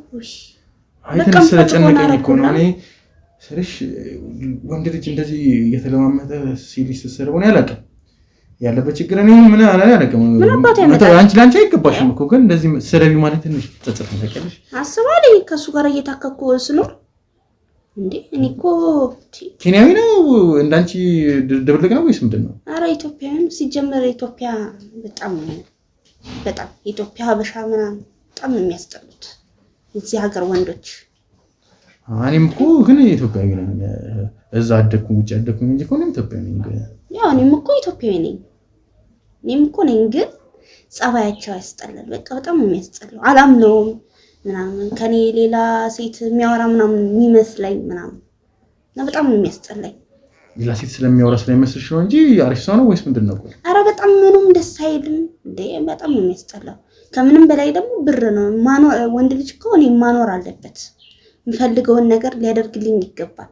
በቃ ስለጨነቀኝ እኮ ነው እኔ ስልሽ ወንድ ልጅ እንደዚህ እየተለማመጠ ሲሊስ ተሰረውን ያላቀም ያለበት ችግር እኔ ምን አላቀም አንቺ ላንቺ አይገባሽም እኮ ግን እንደዚህ ሰለቢ ማለት ትንሽ ተጽፈ ተቀልሽ አስባለኝ ከሱ ጋር እየታከኩ ስኖር እንዴ እኔ እኮ ኬንያዊ ነው እንዳንቺ ድብልቅ ነው ወይስ ምንድነው አረ ኢትዮጵያዊ ሲጀመር ኢትዮጵያ በጣም ኢትዮጵያ ሀበሻ ምናምን በጣም የሚያስጠሉት እዚህ ሀገር ወንዶች እኔም እኮ ግን ኢትዮጵያዊ ነኝ እዛ አደኩ ውጭ አደኩ እንጂ እኮ እኔም ኢትዮጵያዊ ነኝ ያው እኔም እኮ ኢትዮጵያዊ ነኝ ግን ጸባያቸው ያስጠላል በቃ በጣም የሚያስጠላው አላምነውም ምናምን ከኔ ሌላ ሴት የሚያወራ ምናምን የሚመስለኝ ምናምን እና በጣም የሚያስጠላኝ ሌላ ሴት ስለሚያወራ ስለሚመስልሽ ነው እንጂ አሪፍ ሰው ነው ወይስ ምንድነው አረ በጣም ምንም ደስ አይልም እንዴ በጣም የሚያስጠላው ከምንም በላይ ደግሞ ብር ነው ወንድ ልጅ እኮ እኔ ማኖር አለበት የሚፈልገውን ነገር ሊያደርግልኝ ይገባል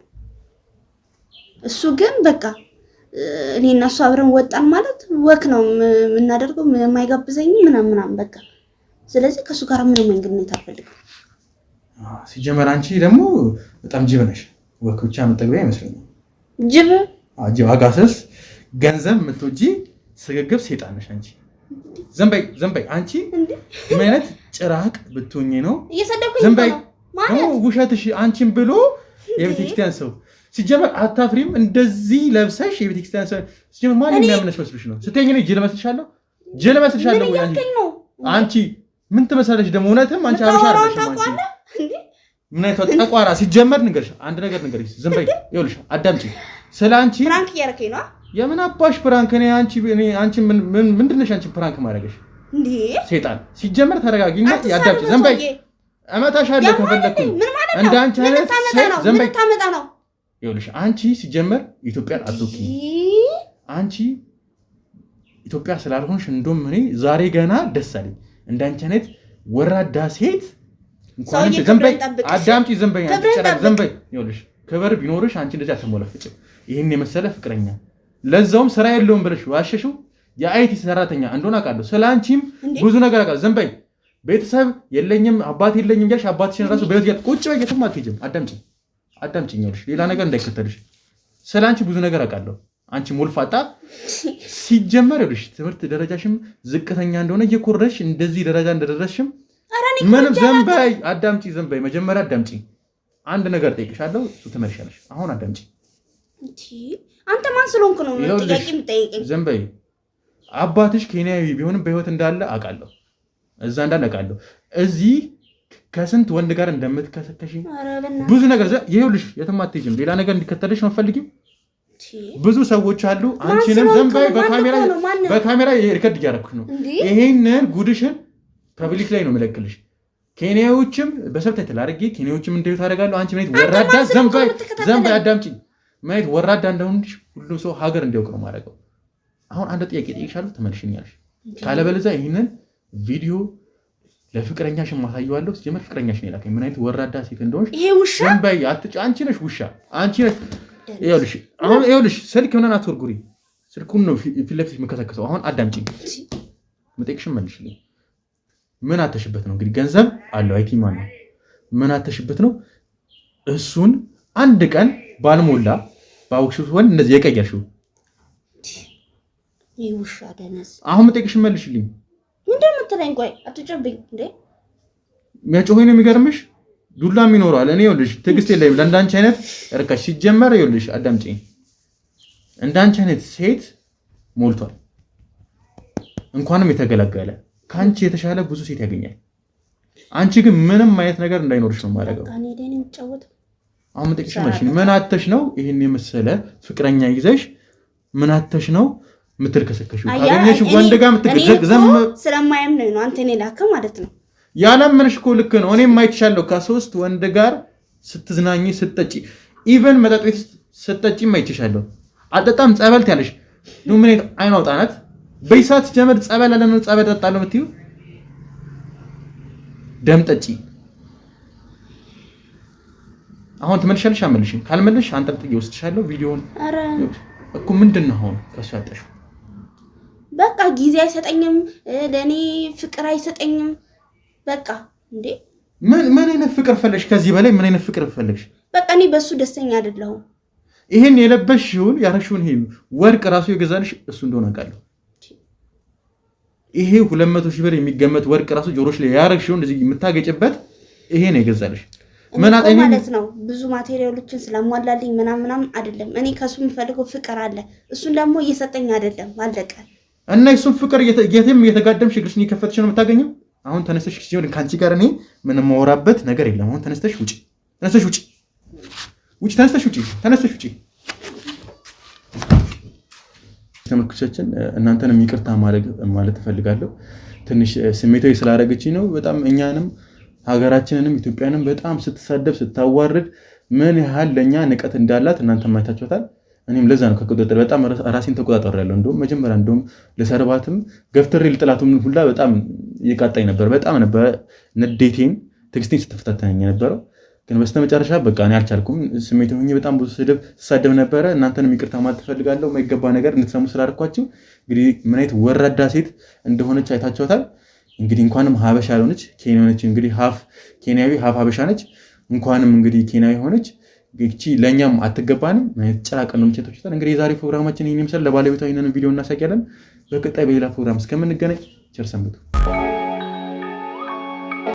እሱ ግን በቃ እኔና እሱ አብረን ወጣን ማለት ወክ ነው የምናደርገው የማይጋብዘኝ ምናምን በቃ ስለዚህ ከሱ ጋር ምንም ግንኙነት አልፈልግም ሲጀመር አንቺ ደግሞ በጣም ጅብ ነሽ ወክ ብቻ መጠግቢያ አይመስለኝም ጅብ አጋሰስ ገንዘብ የምትወጂ ስግብግብ ሴጣን ነሽ አንቺ ዘንበይ አንቺ ምን አይነት ጭራቅ ብትሆኚ ነው ዘንበይ ነው ውሸትሽ አንቺን ብሎ የቤተክርስቲያን ሰው ሲጀመር አታፍሪም እንደዚህ ለብሰሽ የቤተክርስቲያን ሰው ሲጀመር ማን የሚያምነሽ መስሎሽ ነው ስትይኝ ነው ጅል መስልሻለሁ አንቺ ምን ትመስላለሽ ደግሞ እውነትም አንቺ አብሻ አይደለሽ እንዴ ምን አይተው ተቋራ ሲጀመር ንገርሽ አንድ ነገር ንገርሽ ዘንበይ ይኸውልሽ አዳምጪ ስላንቺ ፍራንክ ያረከኝ ነው የምን አባሽ ፍራንክ አንቺ ምንድነሽ አንቺ ፍራንክ ማድረግሽ እንዴ ሴጣን ሲጀመር ተረጋጊና ያዳምጪ ዘንበይ አመታሻለሁ ከፈለኩኝ እንዳንቺ አይነት ዘንበይ ታመጣ ነው ይኸውልሽ አንቺ ሲጀመር ኢትዮጵያን አጥቂ አንቺ ኢትዮጵያ ስላልሆንሽ እንደውም እኔ ዛሬ ገና ደስ አለኝ እንዳንቺ አይነት ወራዳ ሴት እንኳን ዘንበይ አዳምጪ ዘንበይ ይኸውልሽ ክብር ቢኖርሽ አንቺ እንደዚህ አትሞለፍጭ ይሄን የመሰለ ፍቅረኛ ለዛውም ስራ የለውም ብለሽ ዋሸሽው የአይቲ ሰራተኛ እንደሆነ አውቃለሁ ስላንቺም ብዙ ነገር አውቃለሁ ዘንበይ ቤተሰብ የለኝም አባት የለኝም ያሽ አባትሽን ራሱ በህይወት ያጥቆጭ በየትም አትሄጂም አዳምጪኝ ይኸውልሽ ሌላ ነገር እንዳይከተልሽ ስላንቺ ብዙ ነገር አውቃለሁ አንቺ ሞልፋጣ ሲጀመር ይኸውልሽ ትምህርት ደረጃሽም ዝቅተኛ እንደሆነ እየኮረሽ እንደዚህ ደረጃ እንደደረስሽም ምንም ዘንበይ አዳምጪ ዘንበይ መጀመሪያ አዳምጪ አንድ ነገር ጠይቅሻለሁ እሱ ተመርሻለሽ አሁን አዳምጪ አንተ ማን ስለሆንክ ነው ጥያቄ የምጠይቀኝ ዘንበይ አባትሽ ኬንያዊ ቢሆንም በህይወት እንዳለ አውቃለሁ እዛ እንዳለ አውቃለሁ እዚህ ከስንት ወንድ ጋር እንደምትከሰከሽ ብዙ ነገር ይኸውልሽ የትም አትሄጂም ሌላ ነገር እንዲከተልሽ ነው ፈልጊው ብዙ ሰዎች አሉ አንቺንም ዘንበይ በካሜራ ሪከርድ እያደረኩሽ ነው ይሄንን ጉድሽን ፐብሊክ ላይ ነው መለክልሽ ኬንያዎችም በሰብታይትል አድርጌ ኬንያዎችም እንደው ታደርጋለሁ አንቺ ማለት ወራዳ ዘንበይ አዳምጪ ማለት ወራዳ እንደሆንሽ ሁሉ ሰው ሀገር እንዲያውቅ ነው ማድረገው አሁን አንድ ጥያቄ ጠይቅሻለሁ ተመልሽኛለሽ ካለበለዚያ ይሄንን ቪዲዮ ለፍቅረኛሽ ማሳየዋለሁ ሲጀመር ፍቅረኛሽ ነው ያላከኝ ምን አይነት ወራዳ ሴት እንደሆንሽ ይሄ ውሻ ዘንበይ አንቺ ነሽ ውሻ አንቺ ነሽ ይኸውልሽ ስልክ ምናምን አትወርጉሪ ስልኩን ነው ፊት ለፊት መከሰከሰው አሁን አዳምጪ መጠየቅሽን መልሽልኝ ምን አተሽበት ነው እንግዲህ ገንዘብ አለው አይቲ ማን ነው ምን አተሽበት ነው እሱን አንድ ቀን ባልሞላ ባውክሽው ወን እንደዚህ የቀየርሽው ይውሻ ደነስ አሁን መጠየቅሽን መልሽልኝ ምንድነው የምትለኝ ቆይ አትጨብኝ እንዴ የሚያጮኸኝ ነው የሚገርምሽ ዱላም ይኖራል እኔ ይኸውልሽ ትዕግስት የለኝም ለእንዳንቺ አይነት እርካሽ ሲጀመር ይኸውልሽ አዳምጪኝ እንዳንቺ አይነት ሴት ሞልቷል እንኳንም የተገለገለ ካንቺ የተሻለ ብዙ ሴት ያገኛል አንቺ ግን ምንም አይነት ነገር እንዳይኖርሽ ነው ማድረገው እኔ ደኔ የምጫወት አሁን መጠቅሽ ማሽን ምን አተሽ ነው ይሄን የመሰለ ፍቅረኛ ይዘሽ ምን አተሽ ነው የምትልከሰከሽው? ካገኘሽ ወንድ ጋር የምትገዘግዘም ስለማያምን ነው አንተ እኔ ላከ ማለት ነው። ያላመንሽ እኮ ልክ ነው። እኔም አይቻለሁ ከ3 ወንድ ጋር ስትዝናኝ ስትጠጪ፣ ኢቨን መጠጥ ቤት ስትጠጪ አይቻለሁ። አልጠጣም ጸበል ትያለሽ ነው ምን አይኗ ጣናት በይሳት ጀመድ ጸበል አለ ነው ጸበል ጠጣለሁ የምትዩ ደም ጠጪ። አሁን ትመልሻለሽ አመልሽኝ ካልመልሽ አንጠልጥዬ ወስድሻለሁ ቪዲዮውን እኮ ምንድን ነው አሁን ከሱ ያጣሽው? በቃ ጊዜ አይሰጠኝም ለኔ ፍቅር አይሰጠኝም። በቃ እንዴ ምን አይነት ፍቅር ፈለግሽ? ከዚህ በላይ ምን አይነት ፍቅር ፈለግሽ? በቃ እኔ በሱ ደስተኛ አይደለሁም። ይሄን የለበሽውን ያረሽውን ይሄ ወርቅ ራሱ የገዛልሽ እሱ እንደሆነ አውቃለሁ። ይሄ 200,000 ብር የሚገመት ወርቅ ራሱ ጆሮሽ ላይ ያረሽውን እንደዚህ የምታገጭበት ይሄ ነው የገዛልሽ። ምን አጠኝ ማለት ነው ብዙ ማቴሪያሎችን ስለሟላልኝ ምናምን አይደለም። እኔ ከሱ የምፈልገው ፍቅር አለ፣ እሱን ደግሞ እየሰጠኝ አይደለም። አለቀ። እና እሱን ፍቅር የትም እየተጋደምሽ እግርሽን እየከፈትሽ ነው የምታገኘው። አሁን ተነስተሽ ሲሆን ካንቺ ጋር እኔ ምንም ማወራበት ነገር የለም። አሁን ተነስተሽ ውጪ፣ ተነስተሽ ውጪ፣ ውጪ፣ ተነስተሽ ውጪ፣ ተነስተሽ ውጪ። ተመልካቾቻችን እናንተንም ይቅርታ ማለት እፈልጋለሁ። ትንሽ ስሜታዊ ስላደረገችኝ ነው። በጣም እኛንም ሀገራችንንም ኢትዮጵያንም በጣም ስትሳደብ ስታዋርድ ምን ያህል ለኛ ንቀት እንዳላት እናንተ ማይታችሁታል። እኔም ለዛ ነው ከቁጥጥር በጣም ራሴን ተቆጣጣሪያለሁ። እንደውም መጀመሪያ ለሰርባትም ገፍትሬ ልጥላቱም ሁላ በጣም ይቃጣኝ ነበር። በጣም ነበር ንዴቴን ትግስቴን ስትፈታተነኝ ነበረው። ግን በስተመጨረሻ በቃ እኔ አልቻልኩም። ስሜታዊ ሆኜ በጣም ብዙ ስድብ ስሳደብ ነበረ። እናንተንም ይቅርታ ማለት እፈልጋለሁ። የማይገባ ነገር እንድትሰሙ ስላደረኳችሁ። እንግዲህ ምን አይነት ወራዳ ሴት እንደሆነች አይታችኋታል። እንግዲህ እንኳንም ሀበሻ ሆነች ኬንያ ሆነች። እንግዲህ ሀፍ ኬንያዊ ሀፍ ሀበሻ ነች። እንኳንም እንግዲህ ኬንያዊ ሆነች። እቺ ለኛም አትገባንም። ጭራቅ ነው ምንቸቶች። እንግዲህ የዛሬ ፕሮግራማችን ይሄን ይመስላል። ለባለቤቷ ይሄንን ቪዲዮ እናሳያለን። በቀጣይ በሌላ ፕሮግራም እስከምንገናኝ ቸር ሰንብቱ።